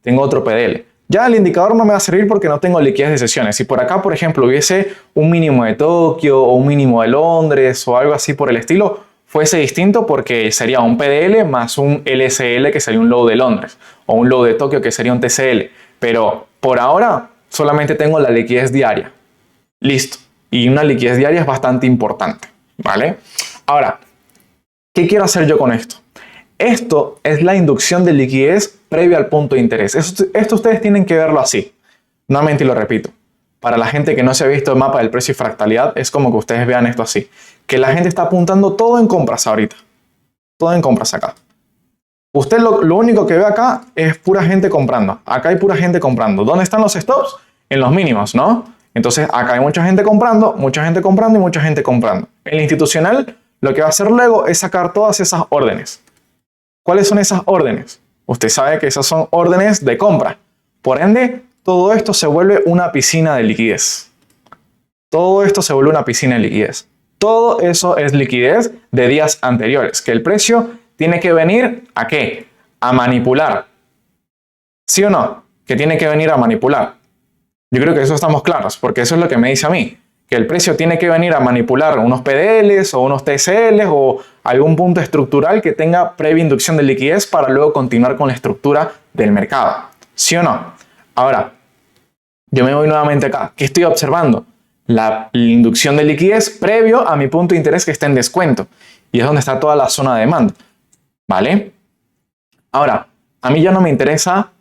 Tengo otro PDL. Ya el indicador no me va a servir porque no tengo liquidez de sesiones. Si por acá, por ejemplo, hubiese un mínimo de Tokio o un mínimo de Londres o algo así por el estilo, fuese distinto porque sería un PDL más un LSL que sería un low de Londres o un low de Tokio que sería un TCL. Pero por ahora solamente tengo la liquidez diaria. Listo. Y una liquidez diaria es bastante importante, ¿vale? Ahora, ¿qué quiero hacer yo con esto? Esto es la inducción de liquidez previa al punto de interés. Esto ustedes tienen que verlo así. Nuevamente lo repito. Para la gente que no se ha visto el mapa del precio y fractalidad, es como que ustedes vean esto así. Que la gente está apuntando todo en compras ahorita. Todo en compras acá. Usted lo único que ve acá es pura gente comprando. Acá hay pura gente comprando. ¿Dónde están los stops? En los mínimos, ¿no? Entonces acá hay mucha gente comprando y mucha gente comprando. El institucional lo que va a hacer luego es sacar todas esas órdenes. ¿Cuáles son esas órdenes? Usted sabe que esas son órdenes de compra. Por ende, todo esto se vuelve una piscina de liquidez. Todo esto se vuelve una piscina de liquidez. Todo eso es liquidez de días anteriores, que el precio tiene que venir ¿a qué? A manipular. ¿Sí o no? Que tiene que venir a manipular. Yo creo que eso estamos claros, porque eso es lo que me dice a mí. Que el precio tiene que venir a manipular unos PDLs o unos TCLs o algún punto estructural que tenga previa inducción de liquidez para luego continuar con la estructura del mercado. ¿Sí o no? Ahora, yo me voy nuevamente acá. ¿Qué estoy observando? La inducción de liquidez previo a mi punto de interés que está en descuento. Y es donde está toda la zona de demanda. ¿Vale? Ahora, a mí ya no me interesa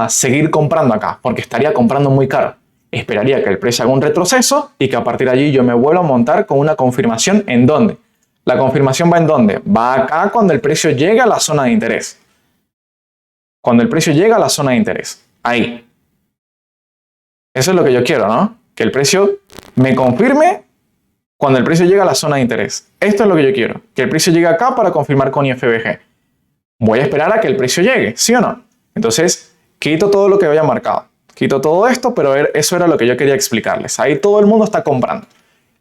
seguir comprando acá, porque estaría comprando muy caro. Esperaría que el precio haga un retroceso y que a partir de allí yo me vuelva a montar con una confirmación. ¿En dónde? ¿La confirmación va en dónde? Va acá cuando el precio llega a la zona de interés. Cuando el precio llega a la zona de interés. Ahí. Eso es lo que yo quiero, ¿no? Que el precio me confirme cuando el precio llega a la zona de interés. Esto es lo que yo quiero. Que el precio llegue acá para confirmar con IFBG. Voy a esperar a que el precio llegue, ¿sí o no? Entonces, quito todo lo que había marcado. Quito todo esto, pero eso era lo que yo quería explicarles. Ahí todo el mundo está comprando.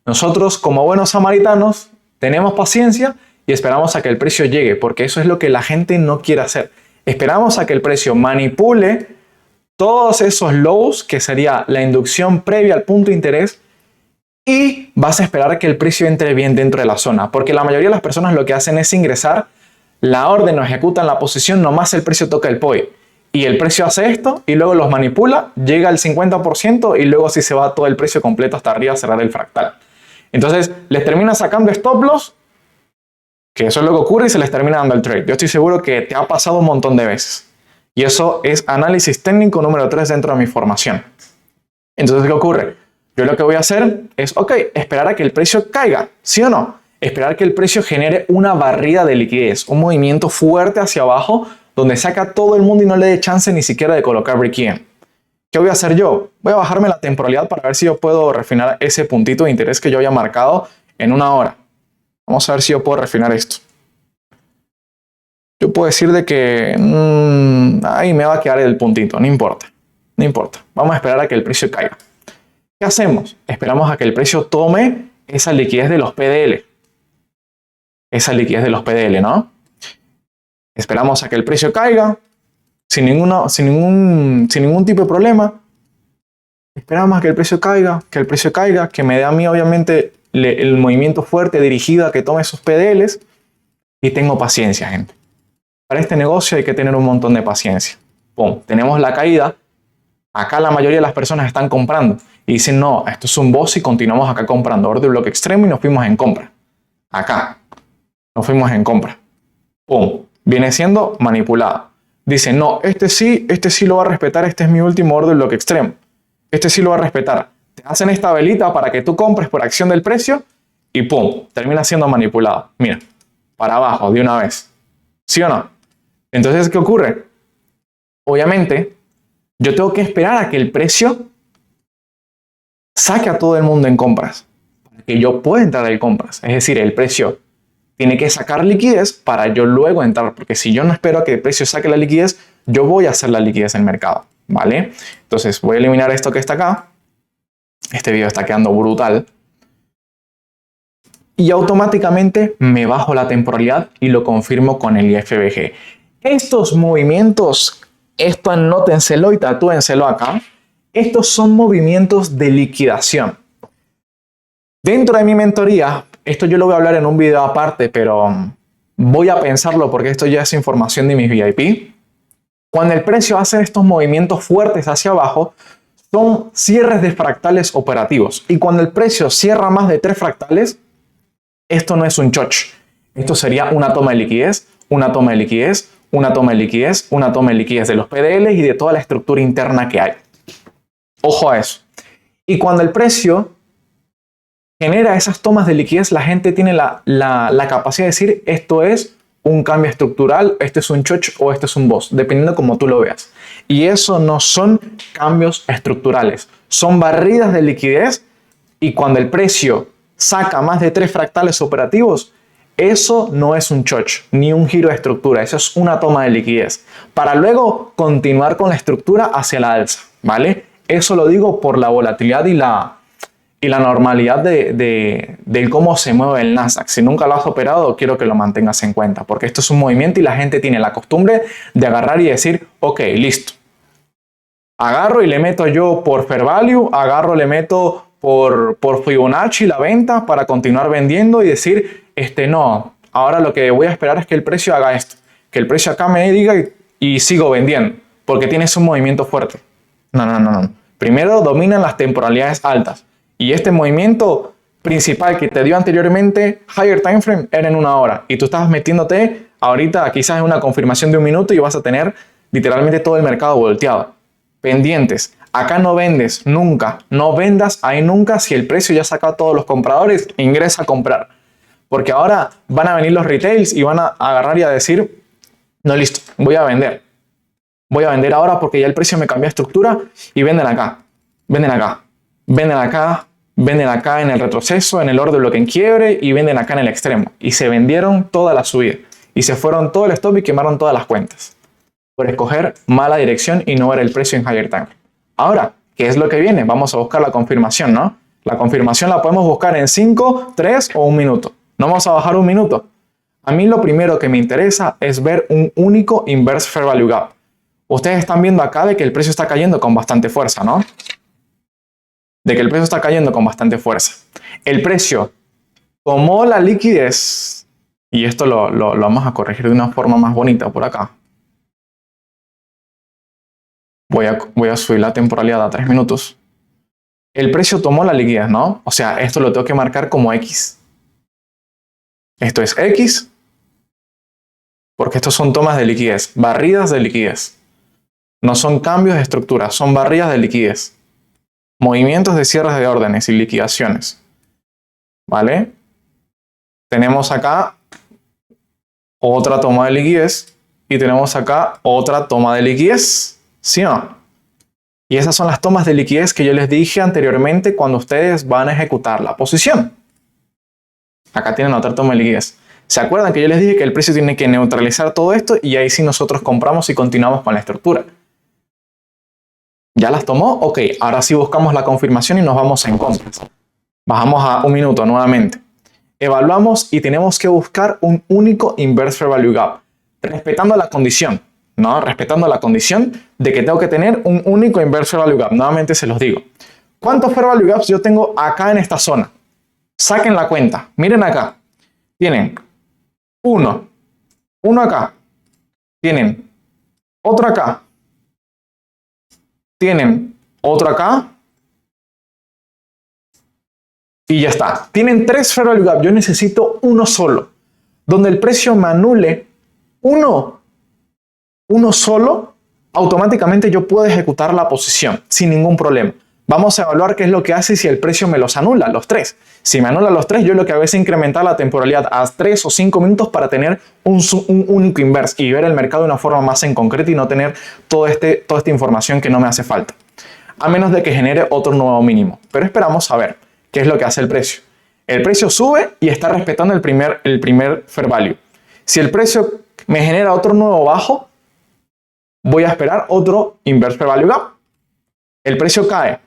Nosotros, como buenos samaritanos, tenemos paciencia y esperamos a que el precio llegue, porque eso es lo que la gente no quiere hacer. Esperamos a que el precio manipule todos esos lows, que sería la inducción previa al punto de interés, y vas a esperar a que el precio entre bien dentro de la zona, porque la mayoría de las personas lo que hacen es ingresar la orden o ejecutan la posición, nomás el precio toca el POI. Y el precio hace esto y luego los manipula, llega al 50% y luego sí se va todo el precio completo hasta arriba a cerrar el fractal. Entonces les termina sacando stop loss, que eso es lo que ocurre, y se les termina dando el trade. Yo estoy seguro que te ha pasado un montón de veces. Y eso es análisis técnico número 3 dentro de mi formación. Entonces, ¿qué ocurre? Yo lo que voy a hacer es, esperar a que el precio caiga, ¿sí o no? Esperar que el precio genere una barrida de liquidez, un movimiento fuerte hacia abajo, donde saca todo el mundo y no le dé chance ni siquiera de colocar break-even. ¿Qué voy a hacer yo? Voy a bajarme la temporalidad para ver si yo puedo refinar ese puntito de interés que yo había marcado en 1 hora. Vamos a ver si yo puedo refinar esto. Yo puedo decir de que ahí me va a quedar el puntito, no importa. No importa. Vamos a esperar a que el precio caiga. ¿Qué hacemos? Esperamos a que el precio tome esa liquidez de los PDL. Esa liquidez de los PDL, ¿no? Esperamos a que el precio caiga sin ningún tipo de problema. Esperamos a que el precio caiga, que me dé a mí obviamente el movimiento fuerte dirigido a que tome esos PDLs y tengo paciencia, gente. Para este negocio hay que tener un montón de paciencia. Pum, tenemos la caída. Acá la mayoría de las personas están comprando y dicen, no, esto es un boss y continuamos acá comprando. Orden de bloque extremo y nos fuimos en compra. Acá, nos fuimos en compra. Pum, viene siendo manipulado. Dicen, no, este sí lo va a respetar, este es mi último orden de bloque extremo. Este sí lo va a respetar. Te hacen esta velita para que tú compres por acción del precio y pum, termina siendo manipulado. Mira, para abajo de una vez. ¿Sí o no? Entonces, ¿qué ocurre? Obviamente, yo tengo que esperar a que el precio saque a todo el mundo en compras, para que yo pueda entrar en compras. Es decir, el precio tiene que sacar liquidez para yo luego entrar, porque si yo no espero a que el precio saque la liquidez, yo voy a hacer la liquidez en el mercado, ¿vale? Entonces, voy a eliminar esto que está acá. Este video está quedando brutal. Y automáticamente me bajo la temporalidad y lo confirmo con el IFBG. Estos movimientos, esto anótenselo y tatúenselo acá. Estos son movimientos de liquidación. Dentro de mi mentoría, esto yo lo voy a hablar en un video aparte, pero voy a pensarlo porque esto ya es información de mis VIP. Cuando el precio hace estos movimientos fuertes hacia abajo, son cierres de fractales operativos. Y cuando el precio cierra más de 3 fractales, esto no es un choch. Esto sería una toma de liquidez, una toma de liquidez, una toma de liquidez, una toma de liquidez de los PDL y de toda la estructura interna que hay. Ojo a eso. Y cuando el precio genera esas tomas de liquidez, la gente tiene la capacidad de decir esto es un cambio estructural, este es un choch o este es un boss, dependiendo como tú lo veas. Y eso no son cambios estructurales, son barridas de liquidez y cuando el precio saca más de 3 fractales operativos, eso no es un choch ni un giro de estructura, eso es una toma de liquidez para luego continuar con la estructura hacia la alza, ¿vale? Eso lo digo por la volatilidad y la normalidad de cómo se mueve el Nasdaq. Si nunca lo has operado, quiero que lo mantengas en cuenta, porque esto es un movimiento y la gente tiene la costumbre de agarrar y decir, ok, listo. Agarro y le meto yo por Fair Value, agarro, le meto por Fibonacci la venta para continuar vendiendo y decir, no, ahora lo que voy a esperar es que el precio haga esto, que el precio acá me diga y sigo vendiendo, porque tienes un movimiento fuerte. No. Primero dominan las temporalidades altas. Y este movimiento principal que te dio anteriormente, higher time frame, era en 1 hora. Y tú estabas metiéndote ahorita quizás en una confirmación de 1 minuto y vas a tener literalmente todo el mercado volteado. Pendientes. Acá no vendes nunca. No vendas ahí nunca. Si el precio ya saca a todos los compradores, ingresa a comprar. Porque ahora van a venir los retails y van a agarrar y a decir, no, listo, voy a vender. Voy a vender ahora porque ya el precio me cambió de estructura y venden acá, venden acá, venden acá, venden acá en el retroceso, en el orden de bloque en quiebre y venden acá en el extremo. Y se vendieron toda la subida y se fueron todo el stop y quemaron todas las cuentas por escoger mala dirección y no ver el precio en higher time. Ahora, ¿qué es lo que viene? Vamos a buscar la confirmación, ¿no? La confirmación la podemos buscar en 5, 3 o 1 minuto. No vamos a bajar 1 minuto. A mí lo primero que me interesa es ver un único inverse fair value gap. Ustedes están viendo acá de que el precio está cayendo con bastante fuerza, ¿no? De que el precio está cayendo con bastante fuerza. El precio tomó la liquidez, y esto lo vamos a corregir de una forma más bonita por acá. Voy a subir la temporalidad a 3 minutos. El precio tomó la liquidez, ¿no? O sea, esto lo tengo que marcar como X. Esto es X, porque estos son tomas de liquidez, barridas de liquidez. No son cambios de estructura, son barridas de liquidez. Movimientos de cierres de órdenes y liquidaciones. ¿Vale? Tenemos acá otra toma de liquidez y tenemos acá otra toma de liquidez. ¿Sí o no? Y esas son las tomas de liquidez que yo les dije anteriormente cuando ustedes van a ejecutar la posición. Acá tienen otra toma de liquidez. ¿Se acuerdan que yo les dije que el precio tiene que neutralizar todo esto y ahí sí nosotros compramos y continuamos con la estructura? ¿Ya las tomó? Ok, ahora sí buscamos la confirmación y nos vamos en compras. Bajamos a un minuto nuevamente. Evaluamos y tenemos que buscar un único Inverse Fair Value Gap, respetando la condición, ¿no? Respetando la condición de que tengo que tener un único Inverse Fair Value Gap. Nuevamente se los digo. ¿Cuántos Fair Value Gaps yo tengo acá en esta zona? Saquen la cuenta. Miren acá. Tienen uno acá. Tienen otro acá. Tienen otro acá. Y ya está. Tienen 3 Fair Value Gap. Yo necesito uno solo. Donde el precio me anule uno solo, automáticamente yo puedo ejecutar la posición sin ningún problema. Vamos a evaluar qué es lo que hace si el precio me los anula, los 3. Si me anula los 3, yo lo que hago es incrementar la temporalidad a 3 o 5 minutos para tener un único inverse y ver el mercado de una forma más en concreto y no tener toda esta información que no me hace falta. A menos de que genere otro nuevo mínimo. Pero esperamos a ver qué es lo que hace el precio. El precio sube y está respetando el primer fair value. Si el precio me genera otro nuevo bajo, voy a esperar otro inverse fair value gap. El precio cae.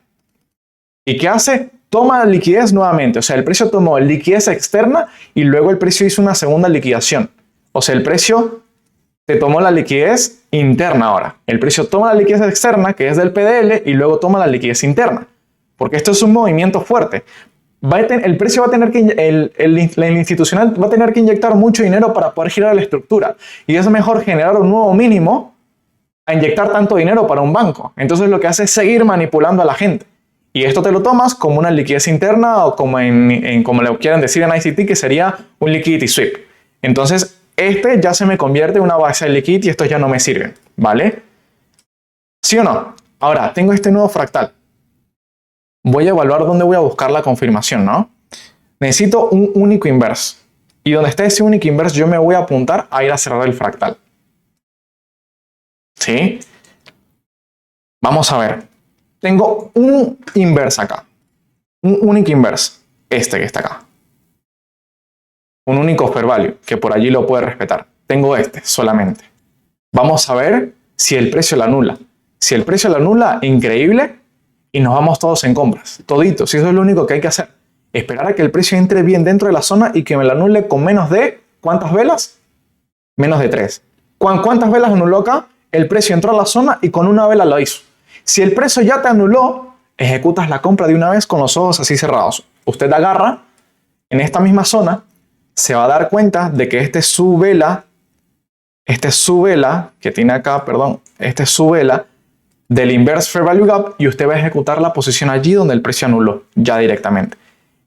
¿Y qué hace? Toma liquidez nuevamente. O sea, el precio tomó liquidez externa y luego el precio hizo una segunda liquidación. O sea, el precio te tomó la liquidez interna ahora. El precio toma la liquidez externa, que es del PDL, y luego toma la liquidez interna. Porque esto es un movimiento fuerte. El precio va a tener que, la institucional va a tener que inyectar mucho dinero para poder girar la estructura. Y es mejor generar un nuevo mínimo a inyectar tanto dinero para un banco. Entonces lo que hace es seguir manipulando a la gente. Y esto te lo tomas como una liquidez interna o como como le quieran decir en ICT, que sería un liquidity sweep. Entonces este ya se me convierte en una base de liquidity y estos ya no me sirven, ¿vale? ¿Sí o no? Ahora, tengo este nuevo fractal. Voy a evaluar dónde voy a buscar la confirmación, ¿no? Necesito un único inverse. Y donde esté ese único inverse, yo me voy a apuntar a ir a cerrar el fractal. ¿Sí? Vamos a ver. Tengo un inverse acá. Un único inverse. Este que está acá. Un único fair value, que por allí lo puede respetar. Tengo este solamente. Vamos a ver si el precio lo anula. Si el precio lo anula, increíble. Y nos vamos todos en compras. Toditos. Y eso es lo único que hay que hacer. Esperar a que el precio entre bien dentro de la zona y que me lo anule con menos de... ¿Cuántas velas? Menos de 3. ¿Cuántas velas anuló acá? El precio entró a la zona y con una vela lo hizo. Si el precio ya te anuló, ejecutas la compra de una vez con los ojos así cerrados. Usted agarra en esta misma zona, se va a dar cuenta de que este es su vela que tiene acá, perdón, este es su vela del Inverse Fair Value Gap y usted va a ejecutar la posición allí donde el precio anuló, ya directamente.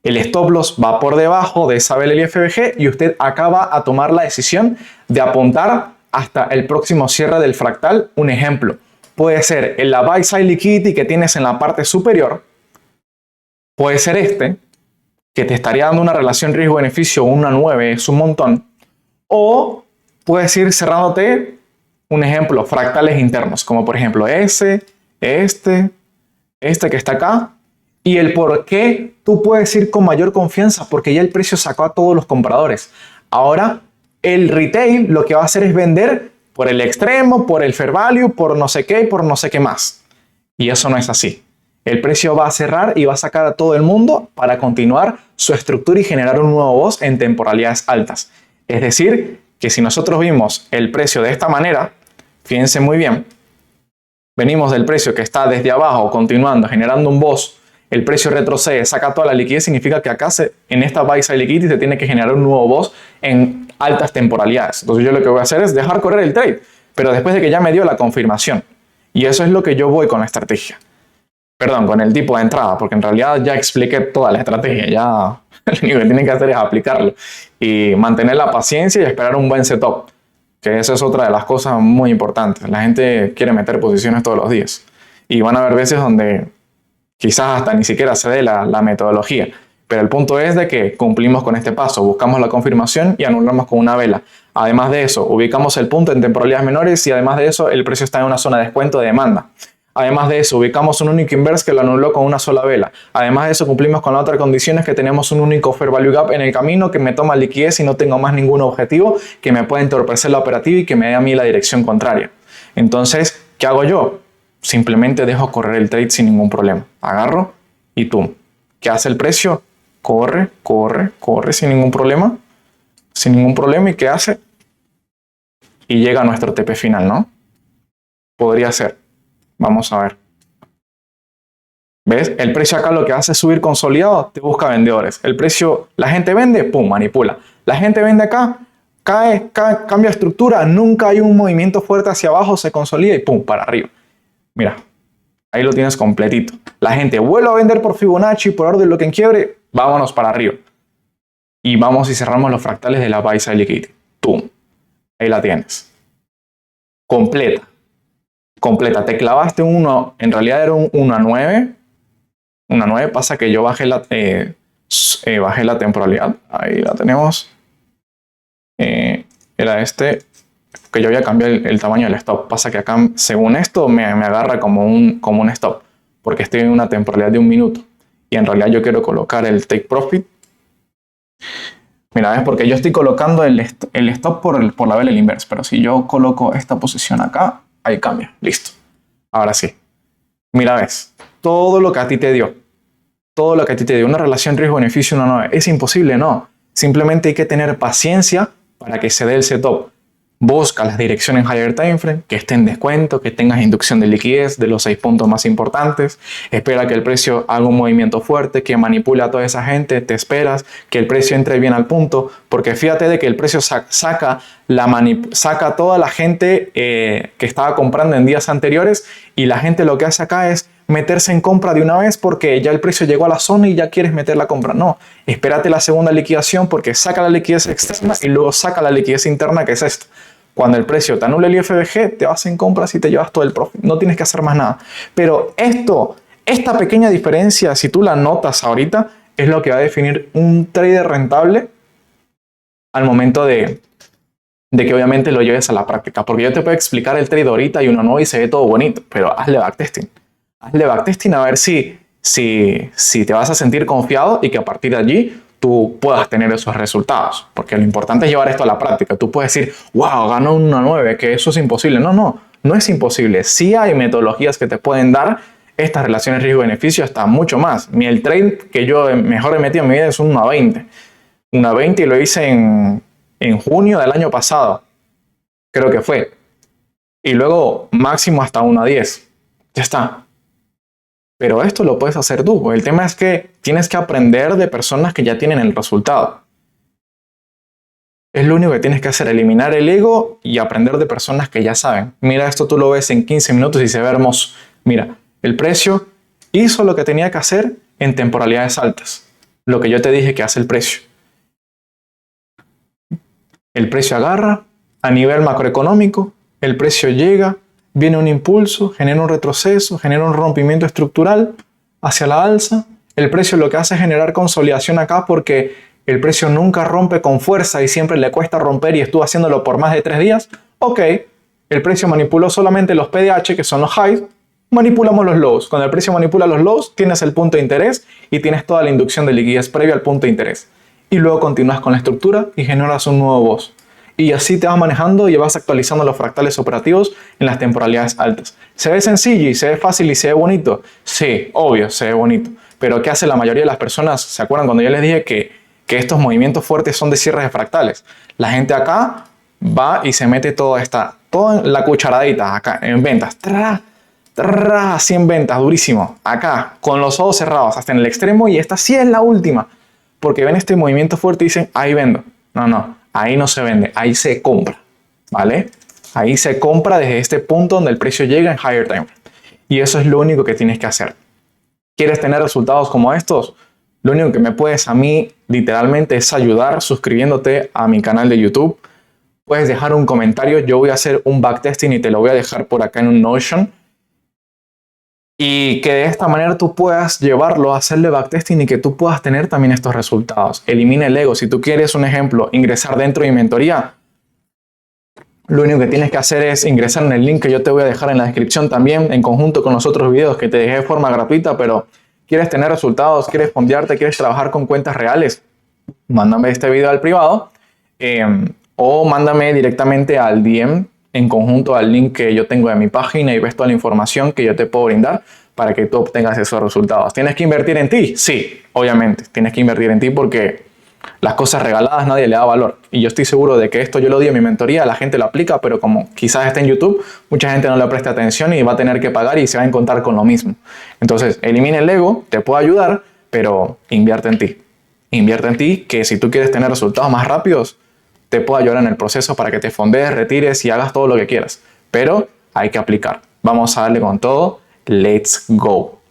El stop loss va por debajo de esa vela del IFBG y usted acaba a tomar la decisión de apuntar hasta el próximo cierre del fractal. Un ejemplo. Puede ser en la buy side liquidity que tienes en la parte superior. Puede ser este, que te estaría dando una relación riesgo-beneficio, una 9, es un montón. O puedes ir cerrándote, un ejemplo, fractales internos, como por ejemplo este que está acá. Y el por qué tú puedes ir con mayor confianza, porque ya el precio sacó a todos los compradores. Ahora, el retail lo que va a hacer es vender por el extremo, por el fair value, por no sé qué y por no sé qué más. Y eso no es así. El precio va a cerrar y va a sacar a todo el mundo para continuar su estructura y generar un nuevo boss en temporalidades altas. Es decir, que si nosotros vimos el precio de esta manera, fíjense muy bien, venimos del precio que está desde abajo continuando, generando un boss, el precio retrocede, saca toda la liquidez, significa que acá en esta buy side liquidity se tiene que generar un nuevo boss en altas temporalidades. Entonces yo lo que voy a hacer es dejar correr el trade, pero después de que ya me dio la confirmación. Y eso es lo que yo voy con la estrategia. Perdón, con el tipo de entrada, porque en realidad ya expliqué toda la estrategia. Ya lo único que tienen que hacer es aplicarlo y mantener la paciencia y esperar un buen setup, que esa es otra de las cosas muy importantes. La gente quiere meter posiciones todos los días y van a haber veces donde quizás hasta ni siquiera se dé la metodología. Pero el punto es de que cumplimos con este paso, buscamos la confirmación y anulamos con una vela. Además de eso, ubicamos el punto en temporalidades menores y además de eso, el precio está en una zona de descuento de demanda. Además de eso, ubicamos un único inverse que lo anuló con una sola vela. Además de eso, cumplimos con la otra condición, es que tenemos un único fair value gap en el camino que me toma liquidez y no tengo más ningún objetivo que me pueda entorpecer la operativa y que me dé a mí la dirección contraria. Entonces, ¿qué hago yo? Simplemente dejo correr el trade sin ningún problema. Agarro y tum. ¿Qué hace el precio? Corre, corre, corre sin ningún problema. Sin ningún problema. ¿Y qué hace? Y llega a nuestro TP final, ¿no? Podría ser. Vamos a ver. ¿Ves? El precio acá lo que hace es subir consolidado, te busca vendedores. El precio, la gente vende, pum, manipula. La gente vende acá, cae, cambia estructura, nunca hay un movimiento fuerte hacia abajo, se consolida y pum, para arriba. Mira, ahí lo tienes completito. La gente vuelve a vender por Fibonacci, por orden lo que en quiebre, vámonos para arriba. Y vamos y cerramos los fractales de la buy side liquidity. Pum, ahí la tienes. Completa. Completa. Te clavaste un 1, en realidad era un 1 a 9. 1 a 9, pasa que yo bajé la temporalidad. Ahí la tenemos. Era este, que yo había cambiado el tamaño del stop. Pasa que acá, según esto, me agarra como un stop, porque estoy en una temporalidad de 1 minuto. Y en realidad yo quiero colocar el take profit. Mira, es porque yo estoy colocando el stop por la vela del inverse. Pero si yo coloco esta posición acá, ahí cambia. Listo. Ahora sí. Mira, ves. Todo lo que a ti te dio. Todo lo que a ti te dio. Una relación riesgo-beneficio 1-9. ¿Es imposible? No. Simplemente hay que tener paciencia para que se dé el setup. Busca las direcciones higher time frame, que esté en descuento, que tengas inducción de liquidez de los 6 puntos más importantes. Espera que el precio haga un movimiento fuerte, que manipule a toda esa gente. Te esperas que el precio entre bien al punto, porque fíjate de que el precio saca a toda la gente que estaba comprando en días anteriores, y la gente lo que hace acá es meterse en compra de una vez porque ya el precio llegó a la zona y ya quieres meter la compra. No, espérate la segunda liquidación porque saca la liquidez externa y luego saca la liquidez interna, que es esta. Cuando el precio te anula el IFBG, te vas en compras y te llevas todo el profit. No tienes que hacer más nada. Pero esta pequeña diferencia, si tú la notas ahorita, es lo que va a definir un trader rentable al momento de que obviamente lo lleves a la práctica. Porque yo te puedo explicar el trade ahorita y uno no y se ve todo bonito, pero hazle backtesting. Hazle backtesting a ver si te vas a sentir confiado y que a partir de allí tú puedas tener esos resultados. Porque lo importante es llevar esto a la práctica. Tú puedes decir, wow, ganó una 9, que eso es imposible. No es imposible. Sí hay metodologías que te pueden dar estas relaciones riesgo-beneficio hasta mucho más. El trade que yo mejor he metido en mi vida es un 1 a 20. 1 a 20 y lo hice en junio del año pasado. Creo que fue. Y luego máximo hasta 1 a 10. Ya está. Pero esto lo puedes hacer tú. El tema es que tienes que aprender de personas que ya tienen el resultado. Es lo único que tienes que hacer, eliminar el ego y aprender de personas que ya saben. Mira, esto tú lo ves en 15 minutos y se ve hermoso. Mira, el precio hizo lo que tenía que hacer en temporalidades altas. Lo que yo te dije que hace el precio. El precio agarra a nivel macroeconómico, el precio llega, viene un impulso, genera un retroceso, genera un rompimiento estructural hacia la alza. El precio lo que hace es generar consolidación acá porque el precio nunca rompe con fuerza y siempre le cuesta romper y estuvo haciéndolo por más de 3 días. Ok, el precio manipuló solamente los PDH, que son los highs, manipulamos los lows. Cuando el precio manipula los lows, tienes el punto de interés y tienes toda la inducción de liquidez previa al punto de interés. Y luego continúas con la estructura y generas un nuevo boss. Y así te vas manejando y vas actualizando los fractales operativos en las temporalidades altas. ¿Se ve sencillo y se ve fácil y se ve bonito? Sí, obvio, se ve bonito. Pero ¿qué hace la mayoría de las personas? ¿Se acuerdan cuando yo les dije que estos movimientos fuertes son de cierres de fractales? La gente acá va y se mete toda en la cucharadita, acá, en ventas. Así en ventas, durísimo. Acá, con los ojos cerrados, hasta en el extremo, y esta sí es la última. Porque ven este movimiento fuerte y dicen, ahí vendo. No. Ahí no se vende, ahí se compra, ¿vale? Ahí se compra desde este punto donde el precio llega en higher time frame. Y eso es lo único que tienes que hacer. ¿Quieres tener resultados como estos? Lo único que me puedes a mí literalmente es ayudar suscribiéndote a mi canal de YouTube. Puedes dejar un comentario, yo voy a hacer un backtesting y te lo voy a dejar por acá en un Notion. Y que de esta manera tú puedas llevarlo a hacerle backtesting y que tú puedas tener también estos resultados. Elimina el ego. Si tú quieres, un ejemplo, ingresar dentro de mi mentoría, Lo único que tienes que hacer es ingresar en el link que yo te voy a dejar en la descripción también, en conjunto con los otros videos que te dejé de forma gratuita, pero quieres tener resultados, quieres fondearte, quieres trabajar con cuentas reales, mándame este video al privado o mándame directamente al DM en conjunto al link que yo tengo de mi página y ves toda la información que yo te puedo brindar para que tú obtengas esos resultados. ¿Tienes que invertir en ti? Sí, obviamente, tienes que invertir en ti porque las cosas regaladas nadie le da valor. Y yo estoy seguro de que esto yo lo di en mi mentoría, la gente lo aplica, pero como quizás está en YouTube, mucha gente no le presta atención y va a tener que pagar y se va a encontrar con lo mismo. Entonces, elimina el ego, te puedo ayudar, pero invierte en ti. Invierte en ti, que si tú quieres tener resultados más rápidos, te puedo ayudar en el proceso para que te fondees, retires y hagas todo lo que quieras. Pero hay que aplicar. Vamos a darle con todo. Let's go.